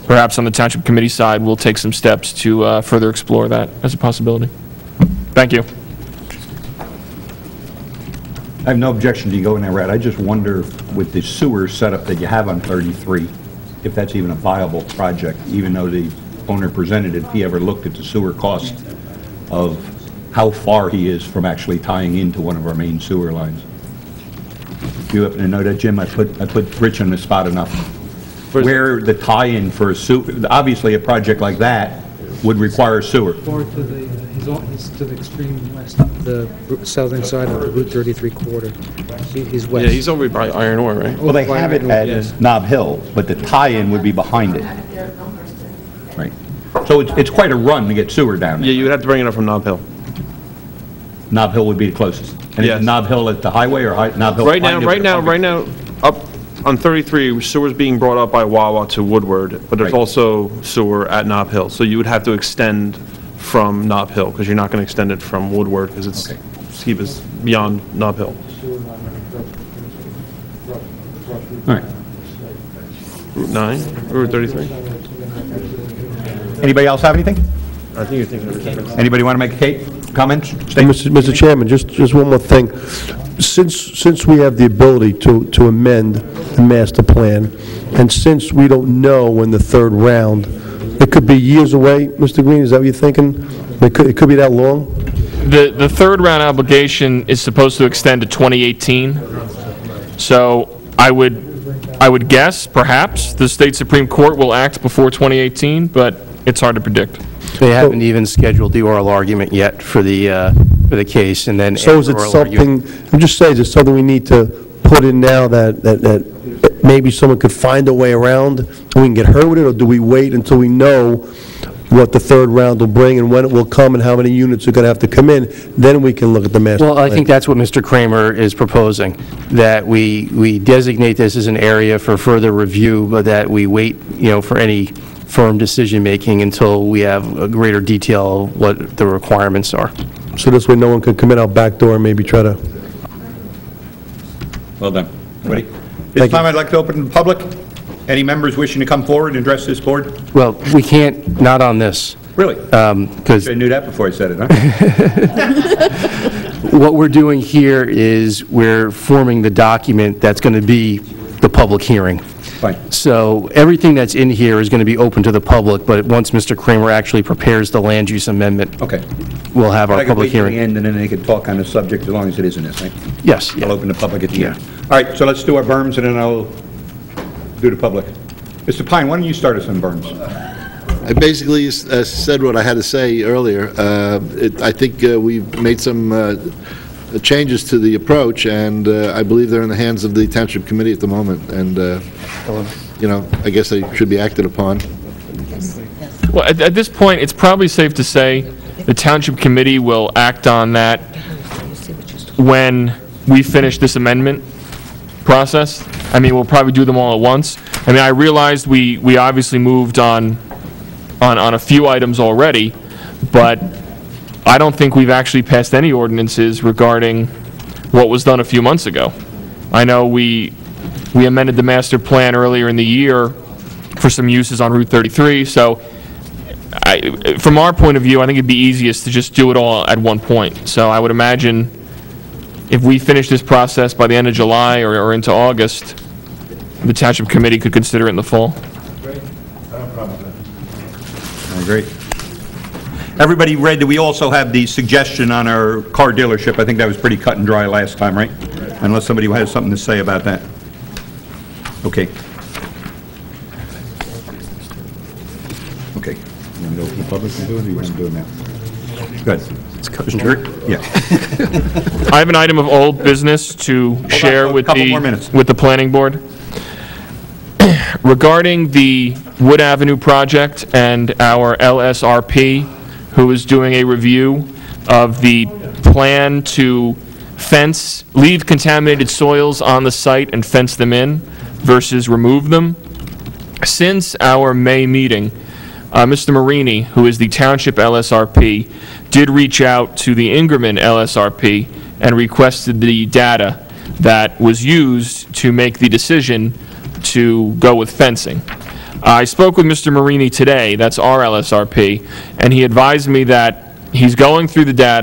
perhaps on the Township Committee side, we'll take some steps to further explore that as a possibility. Thank you. I have no objection to you going that route. I just wonder, with the sewer setup that you have on 33, if that's even a viable project, even though the owner presented it, if he ever looked at the sewer cost of how far he is from actually tying into one of our main sewer lines. Do you happen to know that, Jim? I put Rich on the spot enough. Where the tie-in for a sewer, obviously a project like that would require sewer. Or to the, he's to the extreme west, the southern side of the Route 33 corridor. He's west. Yeah, he's over by Iron Ore, right? Well, they have it at Nob Hill, but the tie-in would be behind it. Right. So it's quite a run to get sewer down there. Yeah, you would have to bring it up from Nob Hill. Nob Hill would be the closest. And Yes. is Nob Hill at the highway or Nob Hill? Right now, up on 33, sewer is being brought up by Wawa to Woodward, but there's Right. also sewer at Nob Hill. So you would have to extend from Nob Hill, because you're not going to extend it from Woodward, because it's Skiba's beyond Nob Hill. All right. Route 9, Route 33? Anybody else have anything? I think you're thinking of a different. Anybody want to make comments? Mr. Chairman, just one more thing. Since we have the ability to amend the master plan, and since we don't know when the third round, it could be years away, Mr. Green, is that what you're thinking? It could be that long? The third round obligation is supposed to extend to 2018. So I would guess, perhaps, the state Supreme Court will act before 2018, but it's hard to predict. They haven't even scheduled the oral argument yet for the case, and then... So is it something, I'm just saying, is it something we need to put in now that maybe someone could find a way around, and we can get hurt with it, or do we wait until we know what the third round will bring and when it will come and how many units are going to have to come in, then we can look at the master plan? Well, I think that's what Mr. Kramer is proposing, that we designate this as an area for further review, but that we wait, for any firm decision-making until we have a greater detail of what the requirements are. So this way no one can come in out back door and maybe try to... Well done. Ready? This time I'd like to open to the public. Any members wishing to come forward and address this board? Well, we can't, not on this. Really? Because I knew that before I said it, huh? what we're doing here is we're forming the document that's going to be the public hearing. Fine. So everything that's in here is going to be open to the public, but once Mr. Kramer actually prepares the land use amendment, Okay. we'll have our public hearing. I can wait till the end, and then they can talk on the subject as long as it is in this, right? Yes. I'll open the public at the end. All right, so let's do our berms, and then I'll do the public. Mr. Pine, why don't you start us on berms? I basically said what I had to say earlier. I think we've made some changes to the approach, and I believe they're in the hands of the Township Committee at the moment, and, I guess they should be acted upon. Well, at this point, it's probably safe to say the Township Committee will act on that when we finish this amendment process. I mean, we'll probably do them all at once. I mean, I realized we obviously moved on a few items already, but I don't think we've actually passed any ordinances regarding what was done a few months ago. I know we amended the master plan earlier in the year for some uses on Route 33, so from our point of view, I think it'd be easiest to just do it all at one point. So I would imagine if we finish this process by the end of July or into August, the Township Committee could consider it in the fall. I agree. Everybody read that we also have the suggestion on our car dealership. I think that was pretty cut and dry last time, right? Unless somebody has something to say about that. Okay. Okay. You want to go to the public and do it, or you want to do it now? Good. It's cut and dry. Yeah. I have an item of old business to share with the planning board. Regarding the Wood Avenue project and our LSRP, who is doing a review of the plan to leave contaminated soils on the site and fence them in versus remove them. Since our May meeting, Mr. Marini, who is the Township LSRP, did reach out to the Ingerman LSRP and requested the data that was used to make the decision to go with fencing. I spoke with Mr. Marini today, that's our LSRP, and he advised me that he's going through the data